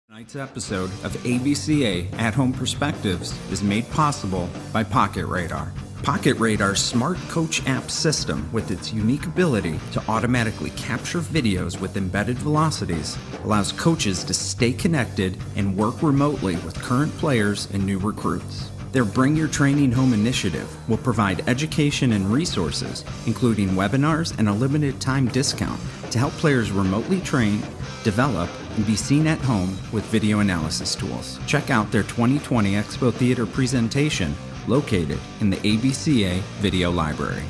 Tonight's episode of ABCA At-Home Perspectives is made possible by Pocket Radar. Pocket Radar's smart coach app system, with its unique ability to automatically capture videos with embedded velocities, allows coaches to stay connected and work remotely with current players and new recruits. Their Bring Your Training Home initiative will provide education and resources, including webinars and a limited time discount to help players remotely train, develop, and be seen at home with video analysis tools. Check out their 2020 Expo Theater presentation located in the ABCA Video Library.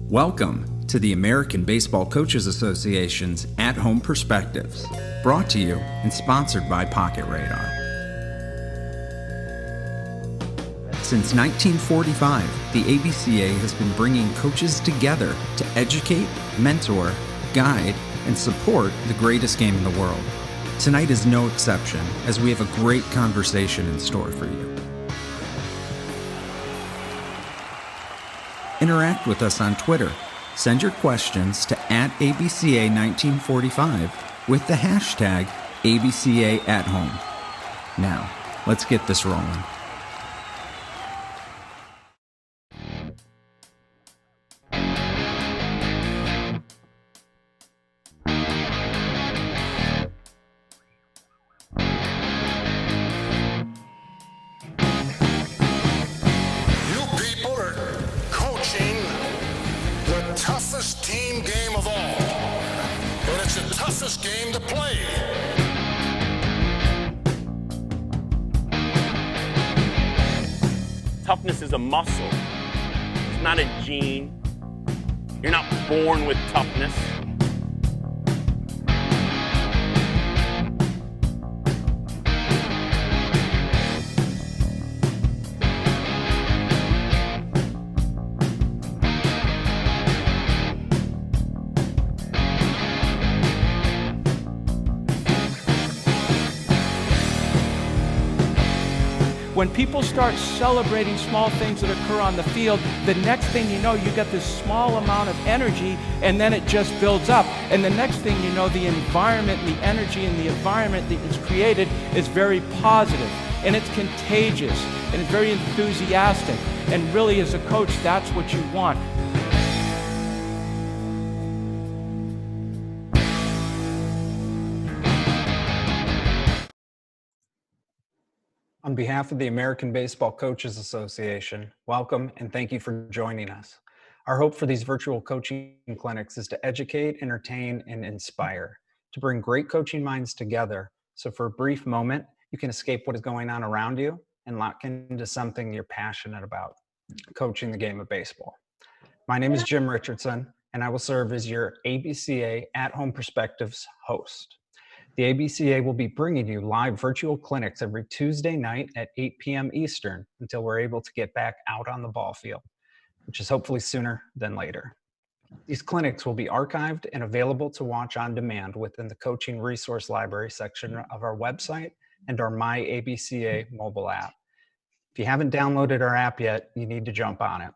Welcome to the American Baseball Coaches Association's At-Home Perspectives, brought to you and sponsored by Pocket Radar. Since 1945, the ABCA has been bringing coaches together to educate, mentor, guide, and support the greatest game in the world. Tonight is no exception, as we have a great conversation in store for you. Interact with us on Twitter. Send your questions to @ABCA1945 with the hashtag ABCAAtHome. Now, let's get this rolling. Game to play. Toughness is a muscle. It's not a gene. You're not born with toughness. When people start celebrating small things that occur on the field, the next thing you know, you get this small amount of energy, and then it just builds up. And the next thing you know, the environment, the energy in the environment that is created is very positive, and it's contagious, and it's very enthusiastic. And really, as a coach, that's what you want. On behalf of the American Baseball Coaches Association, welcome and thank you for joining us. Our hope for these virtual coaching clinics is to educate, entertain, and inspire, to bring great coaching minds together, so for a brief moment, you can escape what is going on around you and lock into something you're passionate about, coaching the game of baseball. My name is Jim Richardson, and I will serve as your ABCA At-Home Perspectives host. The ABCA will be bringing you live virtual clinics every Tuesday night at 8 p.m. Eastern until we're able to get back out on the ball field, which is hopefully sooner than later. These clinics will be archived and available to watch on demand within the Coaching Resource Library section of our website and our My ABCA mobile app. If you haven't downloaded our app yet, you need to jump on it.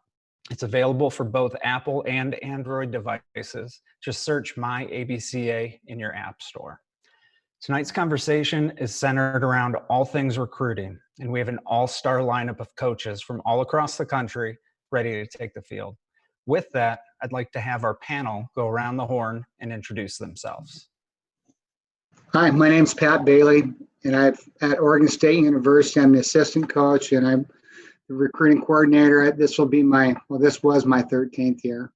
It's available for both Apple and Android devices. Just search My ABCA in your app store. Tonight's conversation is centered around all things recruiting, and we have an all-star lineup of coaches from all across the country ready to take the field. With that, I'd like to have our panel go around the horn and introduce themselves. Hi, my name's Pat Bailey, and I'm at Oregon State University. I'm the assistant coach, and I'm the recruiting coordinator. This was my 13th year.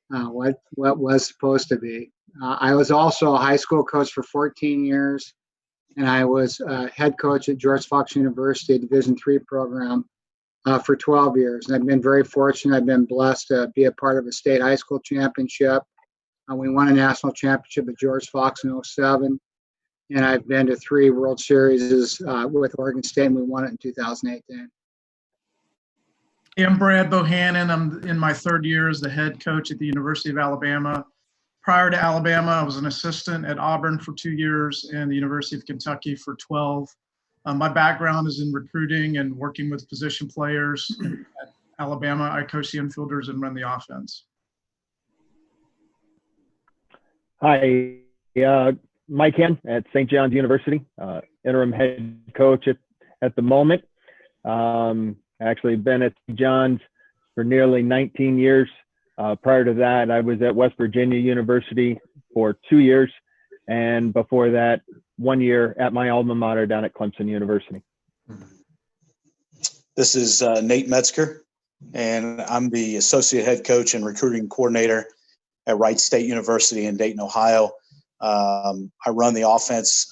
What was supposed to be. I was also a high school coach for 14 years, and I was head coach at George Fox University Division III program for 12 years. And I've been very fortunate. I've been blessed to be a part of a state high school championship. We won a national championship at George Fox in 2007, and I've been to 3 World Series with Oregon State, and we won it in 2018. I'm Brad Bohannon. I'm in my 3rd year as the head coach at the University of Alabama. Prior to Alabama, I was an assistant at Auburn for 2 years and the University of Kentucky for 12. My background is in recruiting and working with position players. At Alabama, I coach the infielders and run the offense. Hi, Mike Hen at St. John's University, interim head coach at the moment. Actually been at St. John's for nearly 19 years. Prior to that, I was at West Virginia University for 2 years. And before that, 1 year at my alma mater down at Clemson University. This is Nate Metzger, and I'm the associate head coach and recruiting coordinator at Wright State University in Dayton, Ohio. I run the offense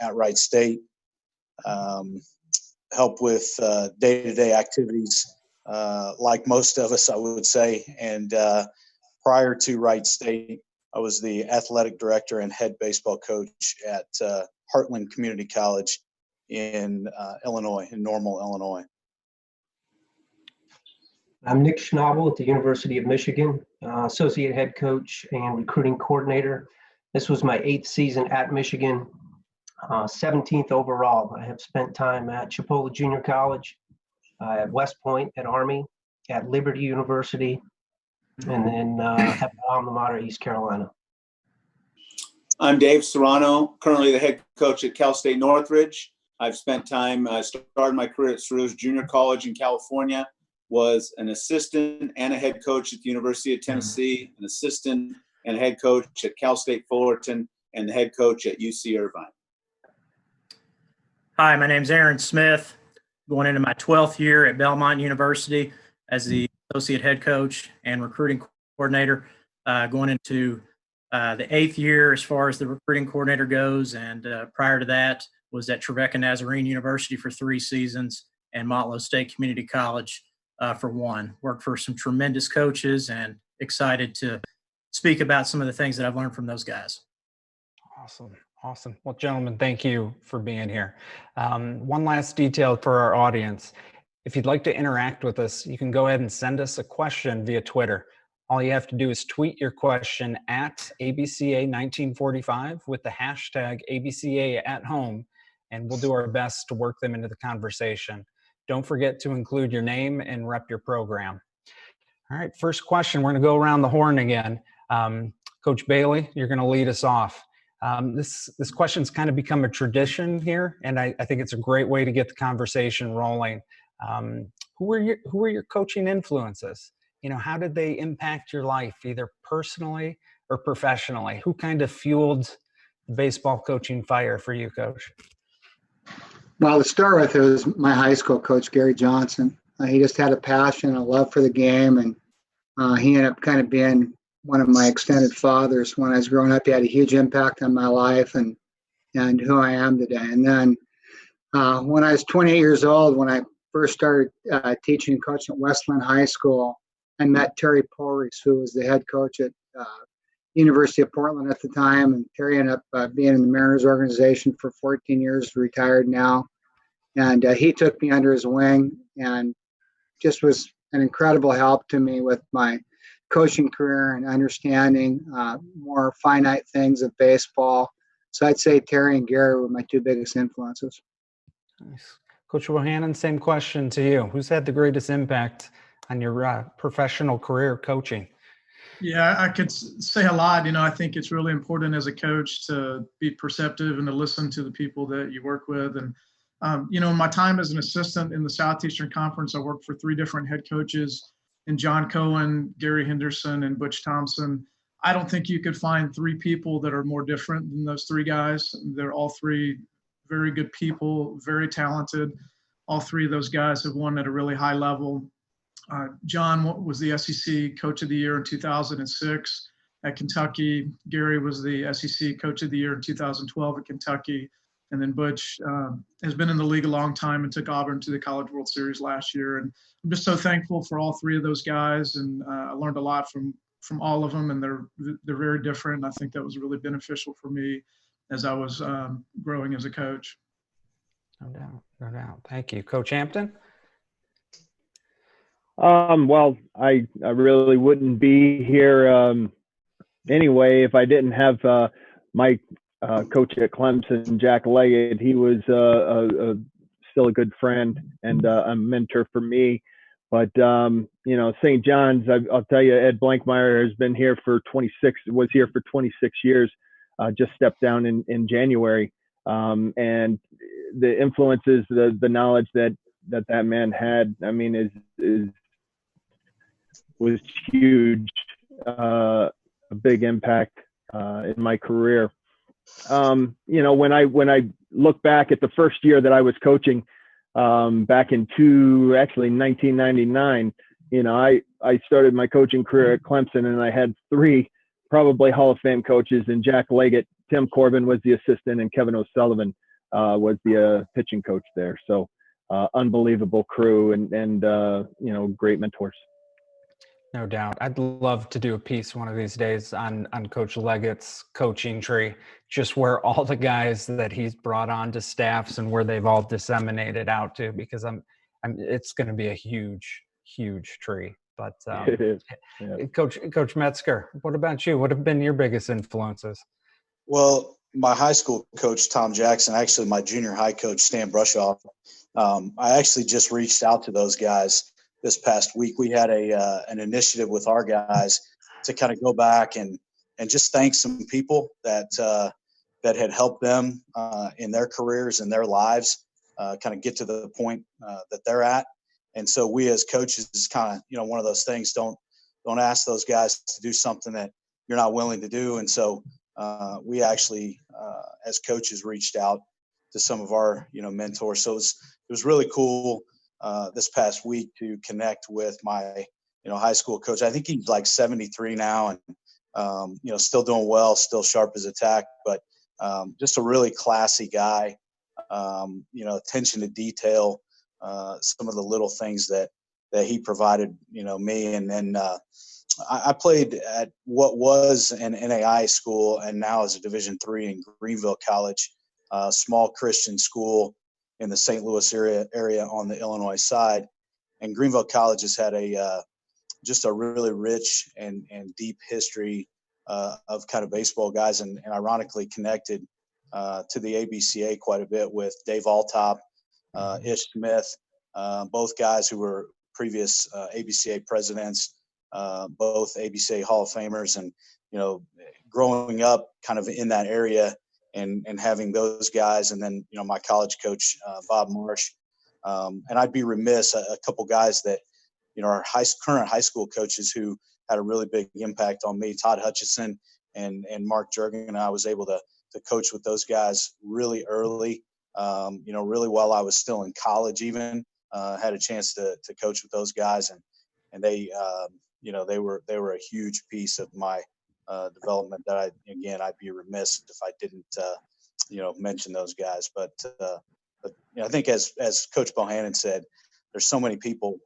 at Wright State, help with day-to-day activities like most of us, I would say. And prior to Wright State, I was the athletic director and head baseball coach at Heartland Community College in Illinois, in Normal, Illinois. I'm Nick Schnabel at the University of Michigan, associate head coach and recruiting coordinator. This was my 8th season at Michigan, 17th overall. I have spent time at Chipola Junior College, at West Point, at Army, at Liberty University, and then at alma mater, East Carolina. I'm Dave Serrano, currently the head coach at Cal State Northridge. I've spent time, started my career at Cerritos Junior College in California, was an assistant and a head coach at the University of Tennessee, an assistant and head coach at Cal State Fullerton, and the head coach at UC Irvine. Hi, my name's Aaron Smith, going into my 12th year at Belmont University as the associate head coach and recruiting coordinator, going into the 8th year as far as the recruiting coordinator goes. And prior to that was at Trevecca Nazarene University for 3 seasons and Motlow State Community College for 1. Worked for some tremendous coaches and excited to speak about some of the things that I've learned from those guys. Awesome. Well, gentlemen, thank you for being here. One last detail for our audience. If you'd like to interact with us, you can go ahead and send us a question via Twitter. All you have to do is tweet your question at ABCA 1945 with the hashtag ABCA at home, and we'll do our best to work them into the conversation. Don't forget to include your name and rep your program. All right, first question. We're going to go around the horn again. Coach Bailey, you're going to lead us off. This question's kind of become a tradition here, and I think it's a great way to get the conversation rolling. Who were your coaching influences? How did they impact your life, either personally or professionally? Who kind of fueled the baseball coaching fire for you, Coach? Well, to start with, it was my high school coach, Gary Johnson. He just had a passion, a love for the game, and he ended up kind of being one of my extended fathers. When I was growing up, he had a huge impact on my life and who I am today. And then when I was 28 years old, when I first started teaching and coaching at Westland High School, I met Terry Polreese, who was the head coach at University of Portland at the time. And Terry ended up being in the Mariners organization for 14 years, retired now. And he took me under his wing and just was an incredible help to me with my coaching career and understanding more finite things of baseball. So I'd say Terry and Gary were my 2 biggest influences. Nice. Coach Bohannon, same question to you. Who's had the greatest impact on your professional career coaching? Yeah, I could say a lot. I think it's really important as a coach to be perceptive and to listen to the people that you work with. And, in my time as an assistant in the Southeastern Conference, I worked for 3 different head coaches, and John Cohen, Gary Henderson, and Butch Thompson. I don't think you could find 3 people that are more different than those 3 guys. They're all 3 very good people, very talented. All 3 of those guys have won at a really high level. John was the SEC Coach of the Year in 2006 at Kentucky. Gary was the SEC Coach of the Year in 2012 at Kentucky. And then Butch has been in the league a long time and took Auburn to the College World Series last year. And I'm just so thankful for all 3 of those guys. And I learned a lot from all of them, and they're very different. And I think that was really beneficial for me as I was growing as a coach. No doubt. Thank you. Coach Hampton? Well, I really wouldn't be here anyway if I didn't have my coach at Clemson, Jack Leggett. He was still a good friend and a mentor for me. But St. John's, I'll tell you, Ed Blankmeyer has been here for 26 years. just stepped down in January. And the influences, the knowledge that man had, I mean, was huge, a big impact in my career. You know, when I look back at the first year that I was coaching, back in 1999, you know, I started my coaching career at Clemson, and I had 3 probably Hall of Fame coaches, and Jack Leggett, Tim Corbin was the assistant, and Kevin O'Sullivan was the pitching coach there. So unbelievable crew and you know, great mentors. No doubt. I'd love to do a piece one of these days on Coach Leggett's coaching tree, just where all the guys that he's brought on to staffs and where they've all disseminated out to, because it's going to be a huge tree. But It is. Yeah. Coach Metzger, what about you? What have been your biggest influences? Well, my high school coach, Tom Jackson, actually my junior high coach, Stan Brushoff, I actually just reached out to those guys this past week. We had an initiative with our guys to kind of go back and just thank some people that had helped them in their careers and their lives, kind of get to the point that they're at. And so we as coaches is kind of, you know, one of those things, don't ask those guys to do something that you're not willing to do. And so we actually, as coaches, reached out to some of our, you know, mentors. So it was really cool this past week to connect with my, you know, high school coach. I think he's like 73 now, and you know, still doing well, still sharp as a tack, but just a really classy guy. You know, attention to detail, some of the little things that he provided, you know, me. And then I played at what was an NAI school and now is a Division III in Greenville College, a small Christian school in the St. Louis area on the Illinois side. And Greenville College has had just a really rich and deep history of kind of baseball guys, and ironically connected to the ABCA quite a bit with Dave Altop, Ish Smith, both guys who were previous ABCA presidents, both ABCA Hall of Famers. And, you know, growing up kind of in that area and having those guys, and then, you know, my college coach, Bob Marsh. And I'd be remiss, a couple guys that, you know, are current high school coaches who had a really big impact on me, Todd Hutchison and Mark Juergen. And I was able to coach with those guys really early, you know, really while I was still in college even, had a chance to coach with those guys. And they, you know, they were a huge piece of my development that I'd be remiss if I didn't, you know, mention those guys. But you know, I think as Coach Bohannon said, there's so many people,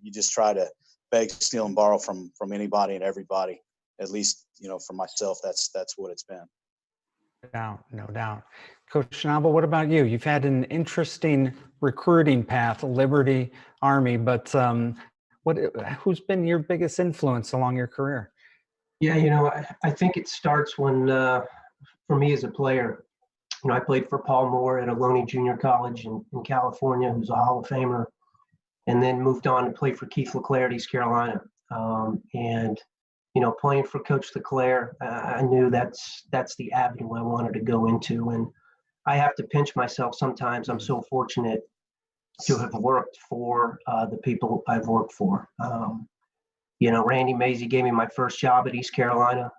you just try to beg, steal, and borrow from anybody and everybody. At least, you know, for myself, that's what it's been. No doubt. Coach Schnabel, what about you? You've had an interesting recruiting path, Liberty, Army, but who's been your biggest influence along your career? Yeah, you know, I think it starts when, for me as a player, you know, I played for Paul Moore at Ohlone Junior College in California, who's a Hall of Famer, and then moved on to play for Keith LeClaire at East Carolina. And, you know, playing for Coach LeClaire, I knew that's the avenue I wanted to go into. And I have to pinch myself sometimes. I'm so fortunate to have worked for the people I've worked for. You know, Randy Mazie gave me my first job at East Carolina,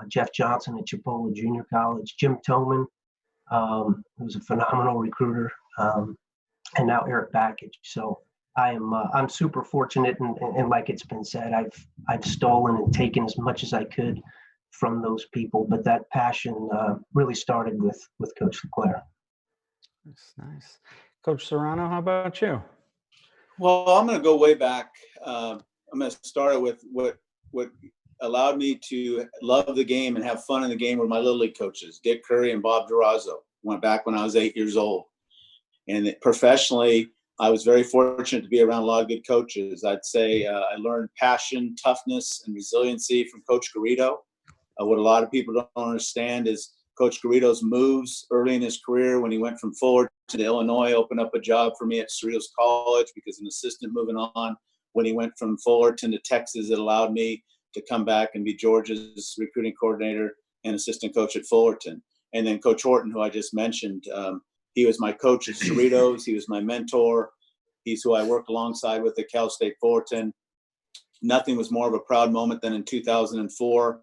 Jeff Johnson at Chipola Junior College, Jim Toman, who's a phenomenal recruiter, and now Eric Backage. So I'm super fortunate, and like it's been said, I've stolen and taken as much as I could from those people, but that passion really started with Coach LeClaire. That's nice. Coach Serrano, how about you? Well, I'm going to go way back. I'm going to start with what allowed me to love the game and have fun in the game were my Little League coaches, Dick Curry and Bob Durazo. Went back when I was 8 years old. And professionally, I was very fortunate to be around a lot of good coaches. I'd say I learned passion, toughness, and resiliency from Coach Garrido. What a lot of people don't understand is Coach Garrido's moves early in his career when he went from Fuller to Illinois opened up a job for me at Cerritos College because an assistant moving on. When he went from Fullerton to Texas, it allowed me to come back and be Georgia's recruiting coordinator. and assistant coach at Fullerton. And then Coach Horton, who I just mentioned, he was my coach at Cerritos. He was my mentor. He's who I worked alongside with at Cal State Fullerton. Nothing was more of a proud moment than in 2004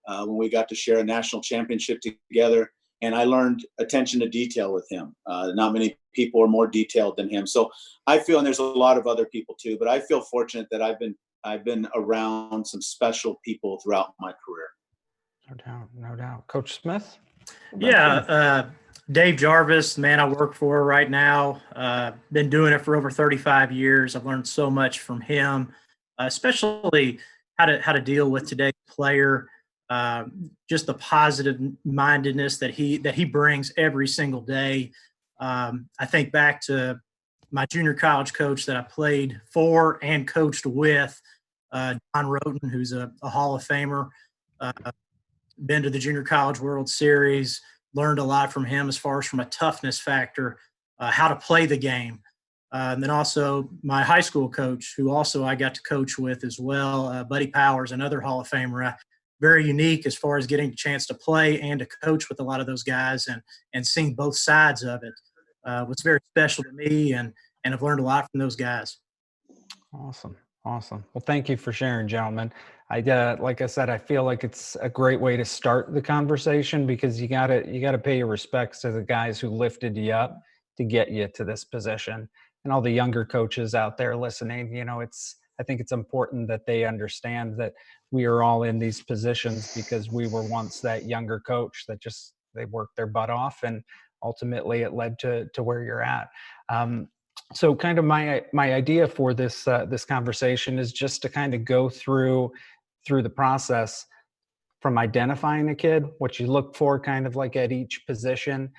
when we got to share a national championship together. And I learned attention to detail with him. Not many people are more detailed than him. So I feel, and there's a lot of other people too, but I feel fortunate that I've been around some special people throughout my career. No doubt, no doubt. Coach Smith? Yeah, Dave Jarvis, the man I work for right now, been doing it for over 35 years. I've learned so much from him, especially how to deal with today's player, just the positive mindedness that he brings every single day. I think back to my junior college coach that I played for and coached with, John Roten, who's a Hall of Famer. Been to the Junior College World Series, learned a lot from him as far as from a toughness factor, how to play the game. And then also my high school coach, who also I got to coach with as well, Buddy Powers, another Hall of Famer. Very unique as far as getting a chance to play and to coach with a lot of those guys and seeing both sides of it. Was very special to me, and I've learned a lot from those guys. Awesome. Awesome. Well, thank you for sharing, gentlemen. Like I said, I feel like it's a great way to start the conversation because you gotta pay your respects to the guys who lifted you up to get you to this position. And all the younger coaches out there listening, I think it's important that they understand that we are all in these positions because we were once that younger coach that they worked their butt off, and ultimately it led to where you're at. So kind of my idea for this conversation is just to kind of go through the process from identifying a kid, what you look for kind of like at each position,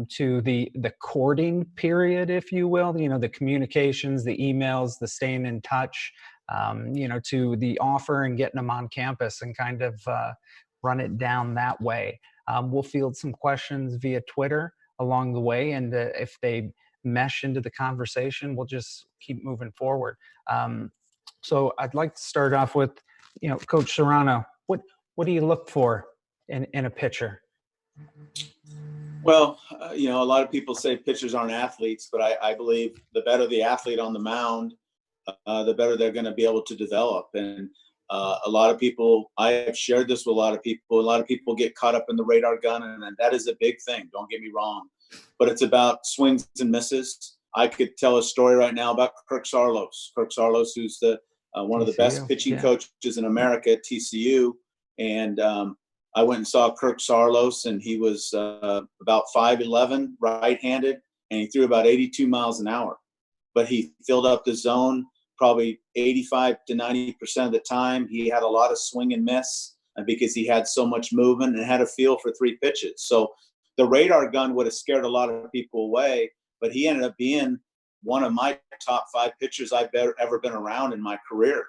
to the courting period, if you will, the communications, the emails, the staying in touch, to the offer and getting them on campus and kind of run it down that way. We'll field some questions via Twitter along the way, and if they mesh into the conversation, we'll just keep moving forward. So I'd like to start off with, Coach Serrano, what do you look for in a pitcher? Well, a lot of people say pitchers aren't athletes, but I believe the better the athlete on the mound, the better they're going to be able to develop. And a lot of people, I have shared this with a lot of people get caught up in the radar gun, and that is a big thing. Don't get me wrong. But it's about swings and misses. I could tell a story right now about Kirk Saarloos. Kirk Saarloos, who's one of the best pitching coaches in America at TCU. And I went and saw Kirk Saarloos, and he was about 5'11", right-handed, and he threw about 82 miles an hour. But he filled up the zone probably 85 to 90% of the time. He had a lot of swing and miss because he had so much movement and had a feel for three pitches. So the radar gun would have scared a lot of people away, but he ended up being one of my top 5 pitchers I've ever been around in my career.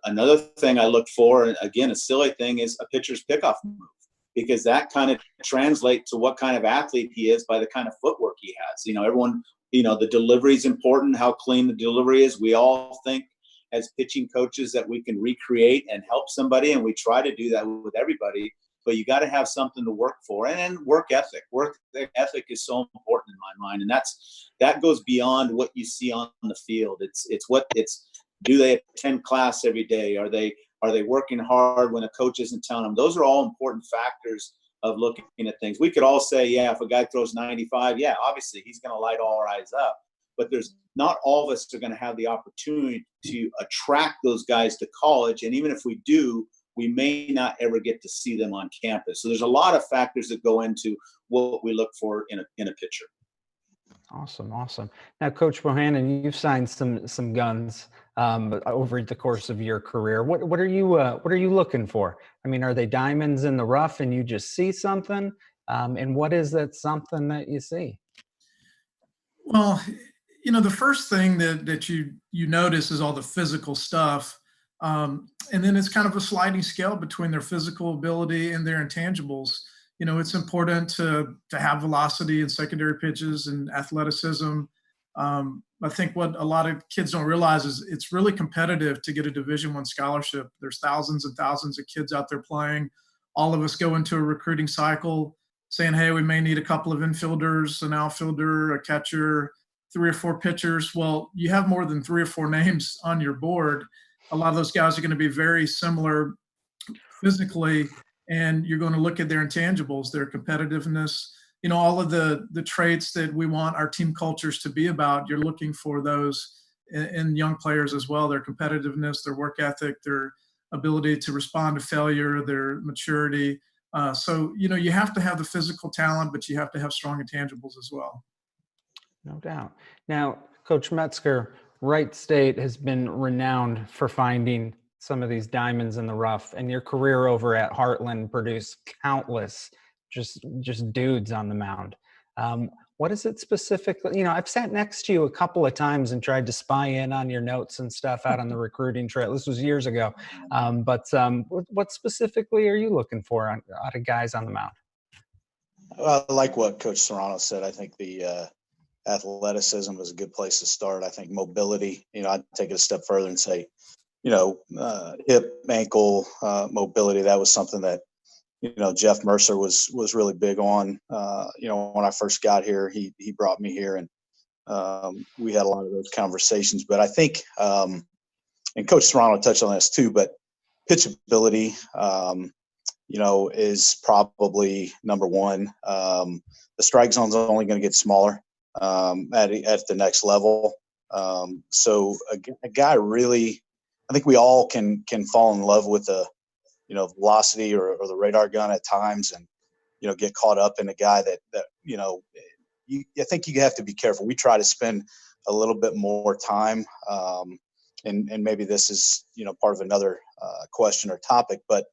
Another thing I look for, and again, a silly thing, is a pitcher's pickoff move, because that kind of translates to what kind of athlete he is by the kind of footwork he has. Everyone, the delivery is important, how clean the delivery is. We all think as pitching coaches that we can recreate and help somebody, and we try to do that with everybody. But you got to have something to work for, and work ethic. Work ethic is so important in my mind, and that goes beyond what you see on the field. Do they attend class every day? Are they working hard when a coach isn't telling them? Those are all important factors of looking at things. We could all say, yeah, if a guy throws 95, yeah, obviously he's going to light all our eyes up. But there's not all of us are going to have the opportunity to attract those guys to college, and even if we do, we may not ever get to see them on campus. So there's a lot of factors that go into what we look for in a pitcher. Awesome. Now, Coach Bohannon, you've signed some guns over the course of your career. What are you looking for? I mean, are they diamonds in the rough and you just see something? And what is that something that you see? Well, the first thing that you notice is all the physical stuff. And then it's kind of a sliding scale between their physical ability and their intangibles. It's important to have velocity in secondary pitches and athleticism. I think what a lot of kids don't realize is it's really competitive to get a Division I scholarship. There's thousands and thousands of kids out there playing all of us go into a recruiting cycle saying, hey, we may need a couple of infielders, an outfielder, a catcher, 3 or 4 pitchers. Well, you have more than 3 or 4 names on your board. A lot of those guys are going to be very similar physically, and you're going to look at their intangibles, their competitiveness, all of the traits that we want our team cultures to be about. You're looking for those in young players as well, their competitiveness, their work ethic, their ability to respond to failure, their maturity. So, you have to have the physical talent, but you have to have strong intangibles as well. No doubt. Now, Coach Metzger, Wright State has been renowned for finding some of these diamonds in the rough, and your career over at Heartland produced countless just dudes on the mound. What is it specifically? I've sat next to you a couple of times and tried to spy in on your notes and stuff out on the recruiting trail. This was years ago. But what specifically are you looking for out of guys on the mound? I like what Coach Serrano said. I think the athleticism was a good place to start. I think mobility, I'd take it a step further and say, hip, ankle mobility. That was something that, Jeff Mercer was really big on. When I first got here, he brought me here, and we had a lot of those conversations. But I think, and Coach Serrano touched on this too, but pitchability, is probably number one. The strike zone's only going to get smaller at the next level. So a guy really, I think we all can fall in love with the velocity or the radar gun at times, and get caught up in a guy that I think you have to be careful. We try to spend a little bit more time, and maybe this is part of another question or topic, but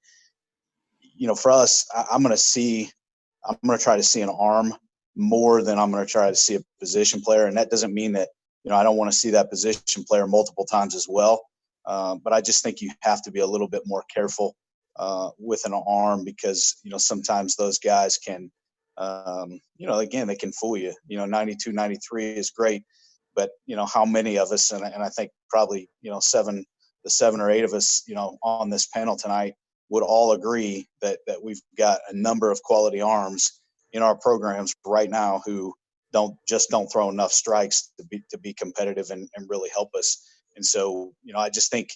for us, I'm going to try to see an arm more than I'm going to try to see a position player, and that doesn't mean that I don't want to see that position player multiple times as well, but I just think you have to be a little bit more careful with an arm, because sometimes those guys can again, they can fool you. 92, 93 is great, but how many of us, and I think probably the 7 or 8 of us on this panel tonight would all agree that we've got a number of quality arms in our programs right now who don't throw enough strikes to be competitive and really help us. And so I just think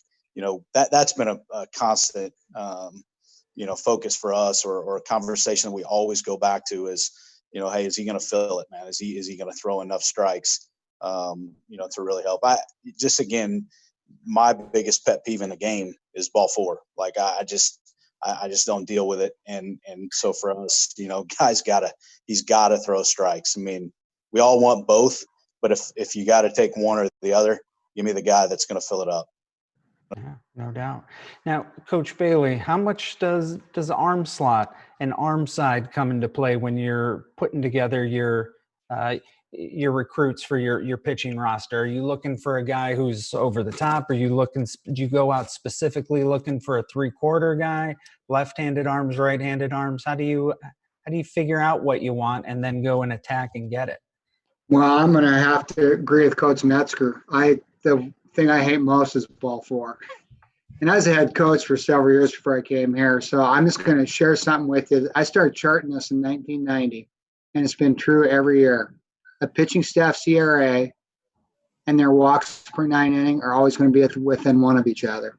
that's been a constant focus for us, or a conversation that we always go back to is hey, is he going to fill it, man? Is he going to throw enough strikes to really help? Again, my biggest pet peeve in the game is ball 4. Like I just don't deal with it, and so for us, he's gotta throw strikes. I mean, we all want both, but if you got to take one or the other, give me the guy that's going to fill it up. Yeah, no doubt. Now, Coach Bailey, how much does arm slot and arm side come into play when you're putting together your recruits for your pitching roster? Are you looking for a guy who's over the top? Do you go out specifically looking for a 3/4 guy, left-handed arms, right-handed arms? How do you figure out what you want and then go and attack and get it? Well, I'm going to have to agree with Coach Metzger. The thing I hate most is ball 4. And I was a head coach for several years before I came here. So I'm just going to share something with you. I started charting this in 1990, and it's been true every year. A pitching staff CRA and their walks per 9 inning are always going to be within one of each other.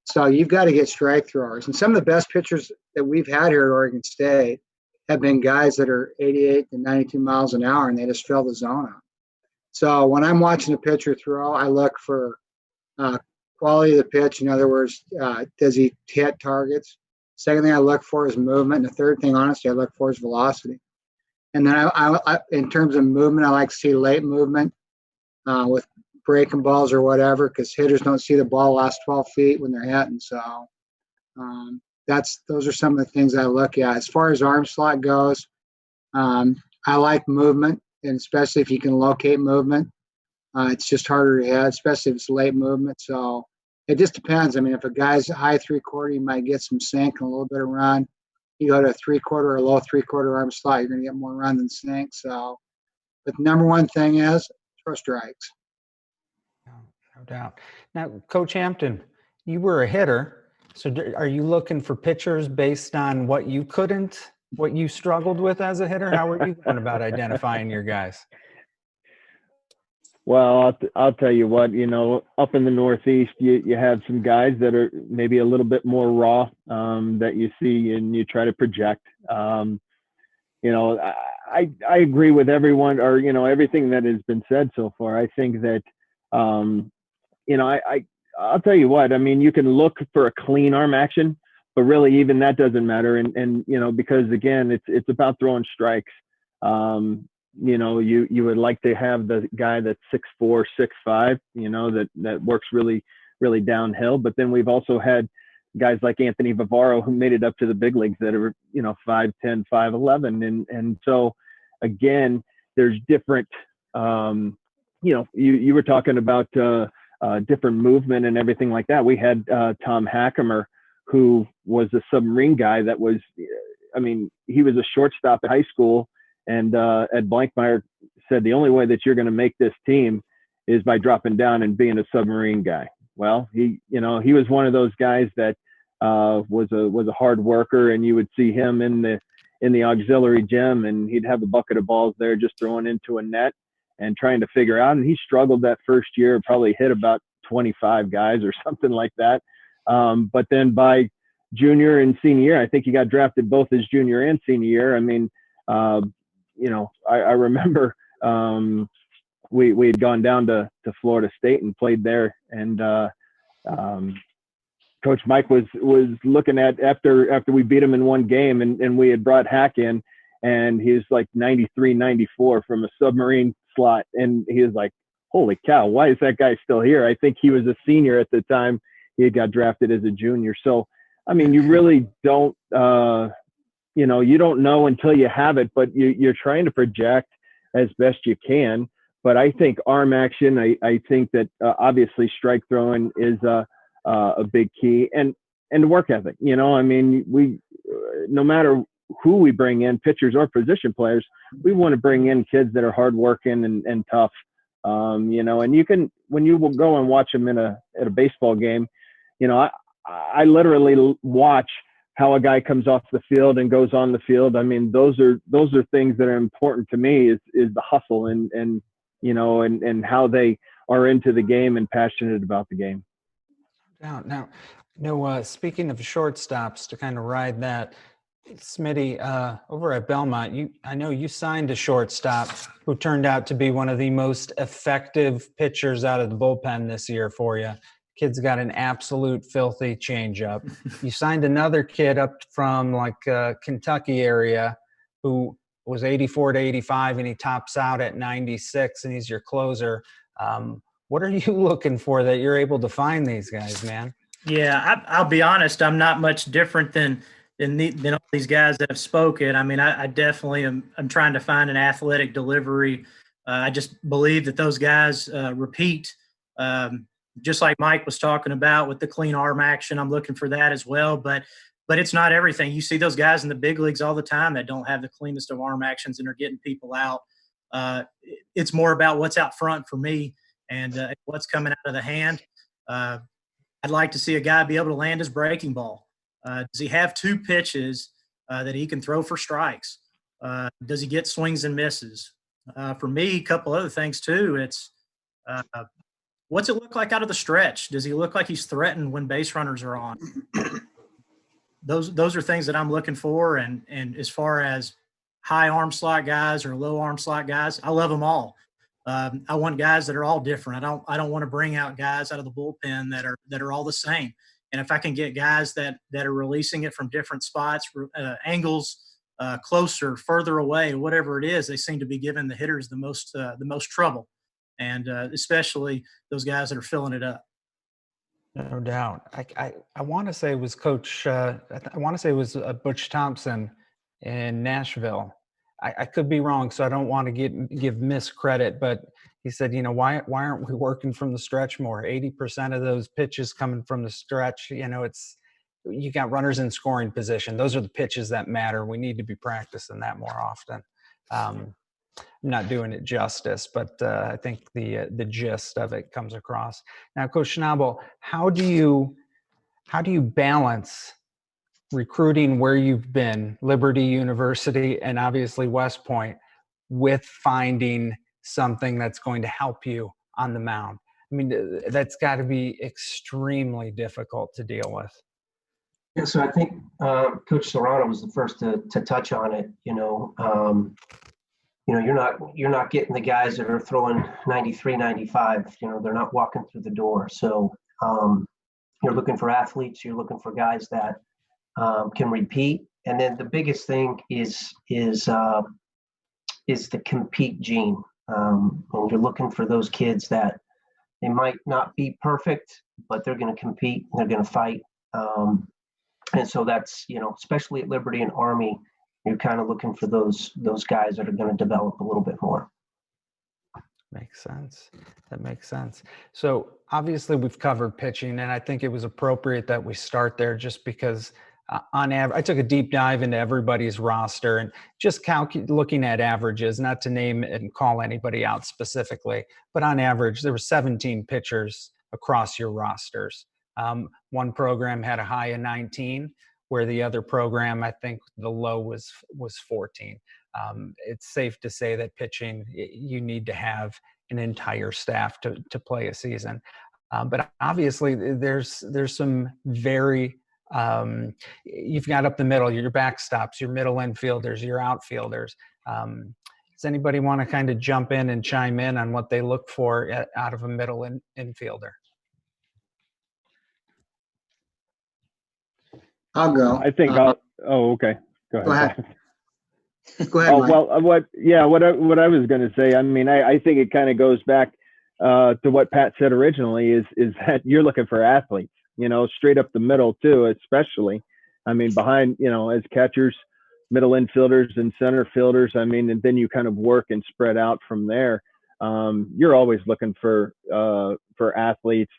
So you've got to get strike throwers. And some of the best pitchers that we've had here at Oregon State have been guys that are 88 to 92 miles an hour, and they just fill the zone out. So when I'm watching a pitcher throw, I look for quality of the pitch. In other words, does he hit targets? Second thing I look for is movement. And the third thing, honestly, I look for is velocity. And then I in terms of movement, I like to see late movement with breaking balls or whatever, because hitters don't see the ball last 12 feet when they're hitting. So those are some of the things I look at. As far as arm slot goes, I like movement, and especially if you can locate movement. It's just harder to hit, especially if it's late movement. So it just depends. I mean, if a guy's a high 3/4, you might get some sink and a little bit of run. You go to a 3/4 or low 3/4 arm slot, you're going to get more run than sink. So, but the number one thing is throw strikes. No doubt. Now, Coach Hampton, you were a hitter. So are you looking for pitchers based on what you struggled with as a hitter? How are you going about identifying your guys? Well, I'll tell you what, up in the Northeast, you have some guys that are maybe a little bit more raw that you see and you try to project. I agree with everyone or, everything that has been said so far. I think that, I'll tell you what, I mean, you can look for a clean arm action, but really even that doesn't matter. And because again, it's about throwing strikes. You would like to have the guy that's 6'4", 6'5", that works really, really downhill. But then we've also had guys like Anthony Vivaro who made it up to the big leagues that are, 5'10", 5'11". And so again, there's different, you were talking about different movement and everything like that. We had Tom Hackemer, who was a submarine guy that was, he was a shortstop at high school. And Ed Blankmeyer said the only way that you're going to make this team is by dropping down and being a submarine guy. Well, he was one of those guys that was a hard worker, and you would see him in the auxiliary gym, and he'd have a bucket of balls there just throwing into a net and trying to figure out. And he struggled that first year, probably hit about 25 guys or something like that. But then by junior and senior year, I think he got drafted both his junior and senior year. I remember we had gone down to Florida State and played there, and Coach Mike was looking at after we beat him in one game, and we had brought Hack in, and he was like 93, 94 from a submarine slot, and he was like, holy cow, why is that guy still here? I think he was a senior at the time he had got drafted as a junior. So you really don't you don't know until you have it, but you're trying to project as best you can. But I think arm action, I think that obviously strike throwing is a big key, and work ethic. We no matter who we bring in, pitchers or position players, we want to bring in kids that are hardworking and tough. And you can, when you will go and watch them at a baseball game, I literally watch how a guy comes off the field and goes on the field. Those are things that are important to me is the hustle and how they are into the game and passionate about the game. Now, speaking of shortstops, to kind of ride that, Smitty, over at Belmont, I know you signed a shortstop who turned out to be one of the most effective pitchers out of the bullpen this year for you. Kid's got an absolute filthy changeup. You signed another kid up from Kentucky area who was 84 to 85, and he tops out at 96, and he's your closer. What are you looking for that you're able to find these guys, man? Yeah, I'll be honest. I'm not much different than all these guys that have spoken. I definitely I'm trying to find an athletic delivery. I just believe that those guys repeat. Just like Mike was talking about with the clean arm action, I'm looking for that as well. But it's not everything. You see those guys in the big leagues all the time that don't have the cleanest of arm actions and are getting people out. It's more about what's out front for me and what's coming out of the hand. I'd like to see a guy be able to land his breaking ball. Does he have two pitches that he can throw for strikes? Does he get swings and misses? For me, a couple other things too. It's what's it look like out of the stretch? Does he look like he's threatened when base runners are on? Those are things that I'm looking for. And as far as high arm slot guys or low arm slot guys, I love them all. I want guys that are all different. I don't want to bring out guys out of the bullpen that are all the same. And if I can get guys that are releasing it from different spots, angles, closer, further away, whatever it is, they seem to be giving the hitters the most trouble. And especially those guys that are filling it up. No doubt. I want to say it was Coach. I want to say it was Butch Thompson in Nashville. I could be wrong, so I don't want to give miscredit. But he said, why aren't we working from the stretch more? 80% of those pitches coming from the stretch. You got runners in scoring position. Those are the pitches that matter. We need to be practicing that more often. I'm not doing it justice, but I think the gist of it comes across. Now, Coach Schnabel, how do you How do you balance recruiting where you've been, Liberty University and obviously West Point, with finding something that's going to help you on the mound? I mean, that's got to be extremely difficult to deal with. Yeah, so I think Coach Serrano was the first to touch on it. You're not getting the guys that are throwing 93, 95. They're not walking through the door. So you're looking for athletes. You're looking for guys that can repeat. And then the biggest thing is the compete gene. And you're looking for those kids that they might not be perfect, but they're going to compete. They're going to fight. And so that's, especially at Liberty and Army, you're kind of looking for those guys that are going to develop a little bit more. Makes sense. That makes sense. So obviously we've covered pitching, and I think it was appropriate that we start there just because on average, I took a deep dive into everybody's roster and just looking at averages, not to name and call anybody out specifically, but on average, there were 17 pitchers across your rosters. One program had a high of 19, where the other program, I think the low was 14. It's safe to say that pitching, you need to have an entire staff to play a season. But obviously there's some very, you've got up the middle, your backstops, your middle infielders, your outfielders. Does anybody want to kind of jump in and chime in on what they look for out of a middle infielder? I'll go. I think okay. Go ahead. Go ahead. Mike. Well, what I was going to say, I mean, I think it kind of goes back to what Pat said originally is that you're looking for athletes, straight up the middle too, especially. I mean, behind, as catchers, middle infielders and center fielders. I mean, and then you kind of work and spread out from there. You're always looking for athletes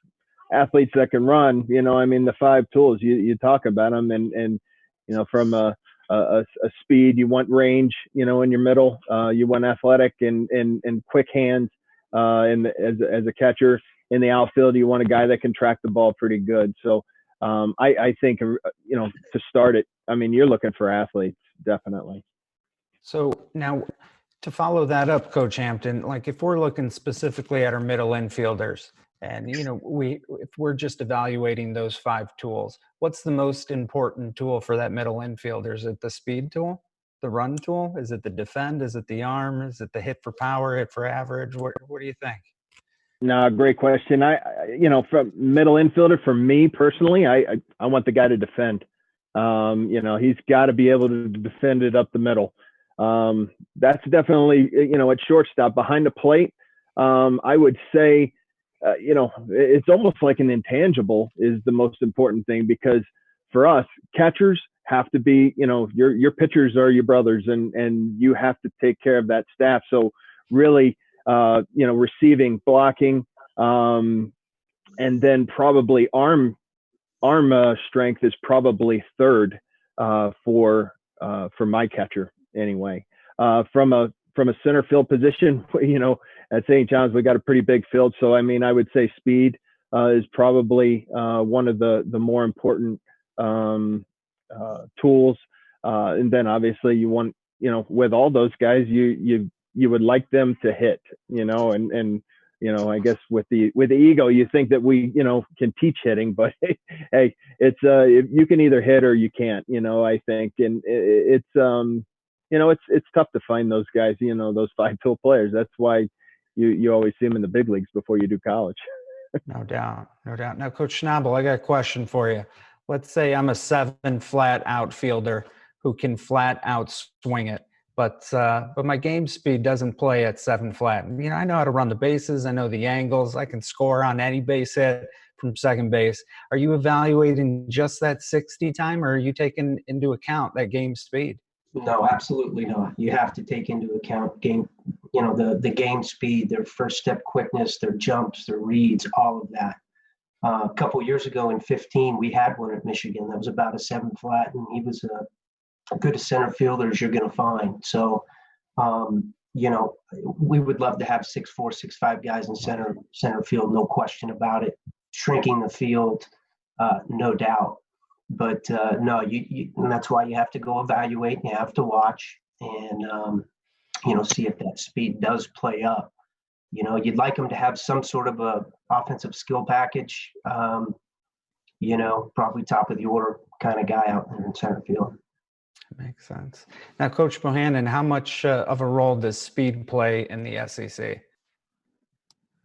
that can run, I mean, the 5 tools you talk about them and from a speed, you want range, in your middle, you want athletic and quick hands, and as a catcher in the outfield, you want a guy that can track the ball pretty good. So, I think, to start it, I mean, you're looking for athletes, definitely. So now to follow that up, Coach Hampton, like if we're looking specifically at our middle infielders, and, if we're just evaluating those 5 tools, what's the most important tool for that middle infielder? Is it the speed tool, the run tool? Is it the defend? Is it the arm? Is it the hit for power, hit for average? What do you think? No, great question. From middle infielder, for me personally, I want the guy to defend. He's got to be able to defend it up the middle. That's definitely, at shortstop behind the plate. I would say, it's almost like an intangible is the most important thing, because for us, catchers have to be, your pitchers are your brothers, and you have to take care of that staff. So really, receiving, blocking, and then probably arm strength is probably third for my catcher anyway. From a center field position, at St. John's, we got a pretty big field. So, I mean, I would say speed is probably one of the more important tools. And then obviously you want, with all those guys, you would like them to hit, and I guess with the ego, you think that we, can teach hitting, but hey, it's you can either hit or you can't, I think. And it's tough to find those guys, those 5 tool players. That's why you always see them in the big leagues before you do college. No doubt. Now, Coach Schnabel, I got a question for you. Let's say I'm a 7 flat outfielder who can flat out swing it, but my game speed doesn't play at 7 flat. I know how to run the bases. I know the angles. I can score on any base hit from second base. Are you evaluating just that 60 time, or are you taking into account that game speed? No, absolutely not. You have to take into account the game speed, their first step quickness, their jumps, their reads, all of that. A couple of years ago in 15, we had one at Michigan that was about a 7 flat, and he was a good center fielder as you're going to find. So, we would love to have 6'4", 6'5" guys in center field, no question about it. Shrinking the field, no doubt. But no, and that's why you have to go evaluate. And you have to watch and see if that speed does play up. You'd like them to have some sort of a offensive skill package. Probably top of the order kind of guy out there in center field. Makes sense. Now, Coach Bohannon, how much of a role does speed play in the SEC?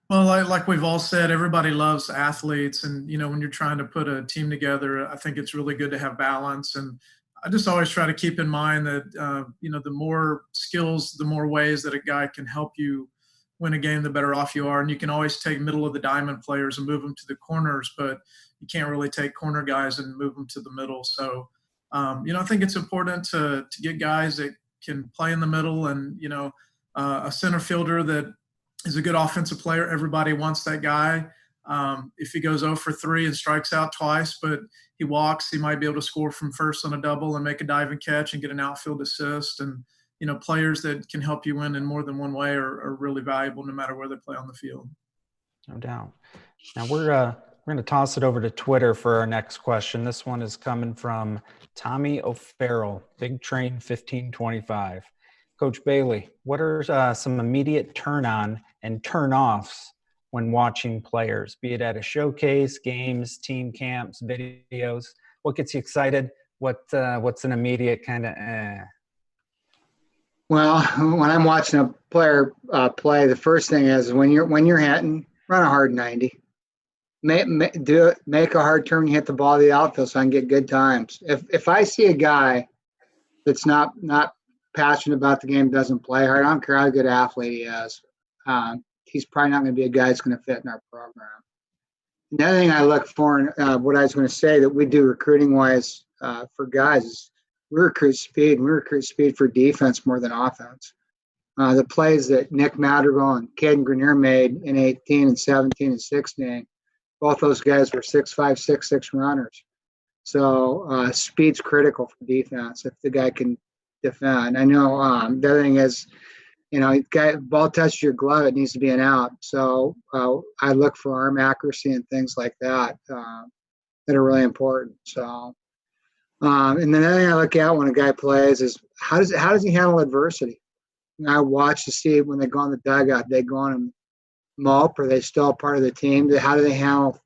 Well, like we've all said, everybody loves athletes. And, when you're trying to put a team together, I think it's really good to have balance. And I just always try to keep in mind that, the more skills, the more ways that a guy can help you win a game, the better off you are. And you can always take middle of the diamond players and move them to the corners, but you can't really take corner guys and move them to the middle. So, I think it's important to get guys that can play in the middle and, a center fielder that is a good offensive player. Everybody wants that guy. If he goes 0 for 3 and strikes out twice, but he walks, he might be able to score from first on a double and make a diving catch and get an outfield assist. And, players that can help you win in more than one way are really valuable no matter where they play on the field. No doubt. Now we're going to toss it over to Twitter for our next question. This one is coming from Tommy O'Farrell, Big Train 1525. Coach Bailey, what are some immediate turn-on and turn-offs when watching players, be it at a showcase, games, team camps, videos? What gets you excited? What's an immediate kind of Well, when I'm watching a player play, the first thing is when you're hitting, run a hard 90. Do it. Make a hard turn. Hit the ball to the outfield so I can get good times. If I see a guy that's not passionate about the game, doesn't play hard, I don't care how good an athlete he is. He's probably not going to be a guy that's going to fit in our program. Another thing I look for, what I was going to say that we do recruiting wise for guys is we recruit speed. We recruit speed for defense more than offense. The plays that Nick Madrigal and Caden Grenier made in 18 and 17 and 16, both those guys were 6'5", 6'6" runners. So speed's critical for defense if the guy can defend. I know the other thing is, ball touches your glove, it needs to be an out. So I look for arm accuracy and things like that that are really important. So, and then the other thing I look at when a guy plays is how does he handle adversity? And I watch to see when they go on the dugout, they go on and mope, or they still part of the team. How do they handle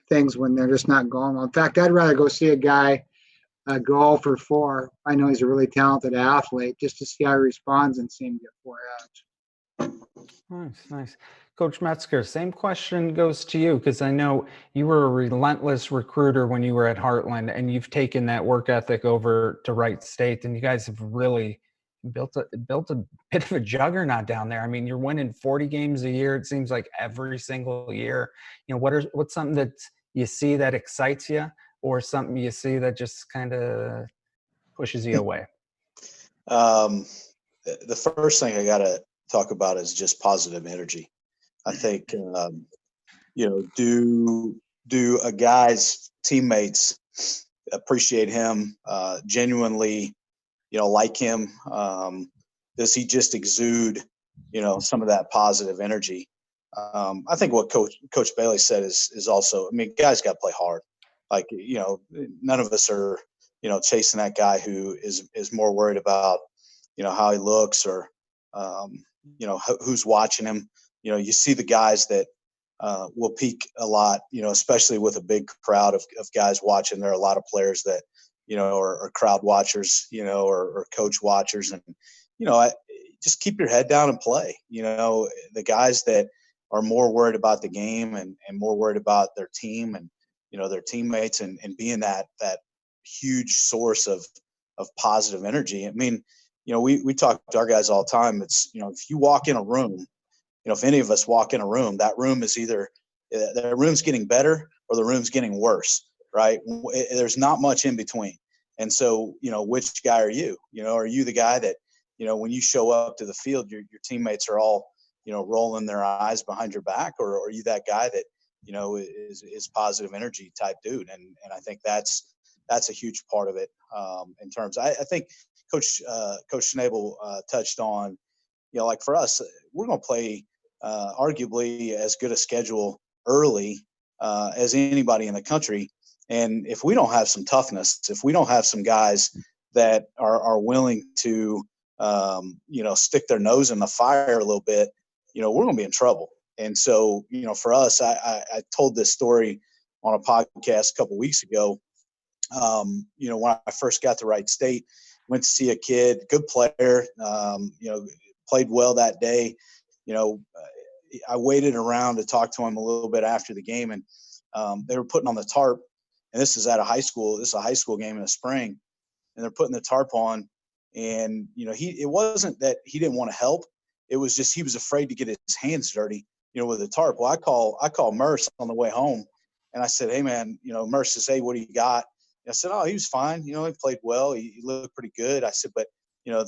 things when they're just not going well? In fact, I'd rather go see a guy go 0 for 4. I know he's a really talented athlete, just to see how he responds and see him get 4 outs. Nice. Coach Metzger, same question goes to you, because I know you were a relentless recruiter when you were at Heartland, and you've taken that work ethic over to Wright State, and you guys have really built a bit of a juggernaut down there. I mean, you're winning 40 games a year, it seems like, every single year. What's something that you see that excites you, or something you see that just kind of pushes you away? The first thing I got to talk about is just positive energy. I think, do a guy's teammates appreciate him, genuinely, like him? Does he just exude, some of that positive energy? I think what Coach Bailey said is also, guys got to play hard. Like, none of us are, chasing that guy who is more worried about, how he looks or, who's watching him. You see the guys that will peak a lot, especially with a big crowd of guys watching. There are a lot of players that, are crowd watchers, or coach watchers. And, just keep your head down and play. The guys that are more worried about the game and more worried about their team and, their teammates and being that huge source of positive energy. We talk to our guys all the time. It's, if you walk in a room, if any of us walk in a room, that room is either the room's getting better or the room's getting worse, right? There's not much in between. And so, which guy are you? Are you the guy that, when you show up to the field, your teammates are all, rolling their eyes behind your back, or are you that guy that, is positive energy type dude? And I think that's a huge part of it. In terms, I think Coach Schnabel touched on, like for us, we're going to play arguably as good a schedule early as anybody in the country. And if we don't have some toughness, if we don't have some guys that are willing to, stick their nose in the fire a little bit, we're going to be in trouble. And so, for us, I told this story on a podcast a couple of weeks ago. When I first got to Wright State, went to see a kid, good player, played well that day. I waited around to talk to him a little bit after the game, and they were putting on the tarp. And this is at a high school. This is a high school game in the spring, and they're putting the tarp on. And it wasn't that he didn't want to help. It was just he was afraid to get his hands dirty, with the tarp. Well, I call Merce on the way home, and I said, "Hey, man, Merce says, hey, what do you got?" And I said, "Oh, he was fine. He played well. He looked pretty good." I said, "But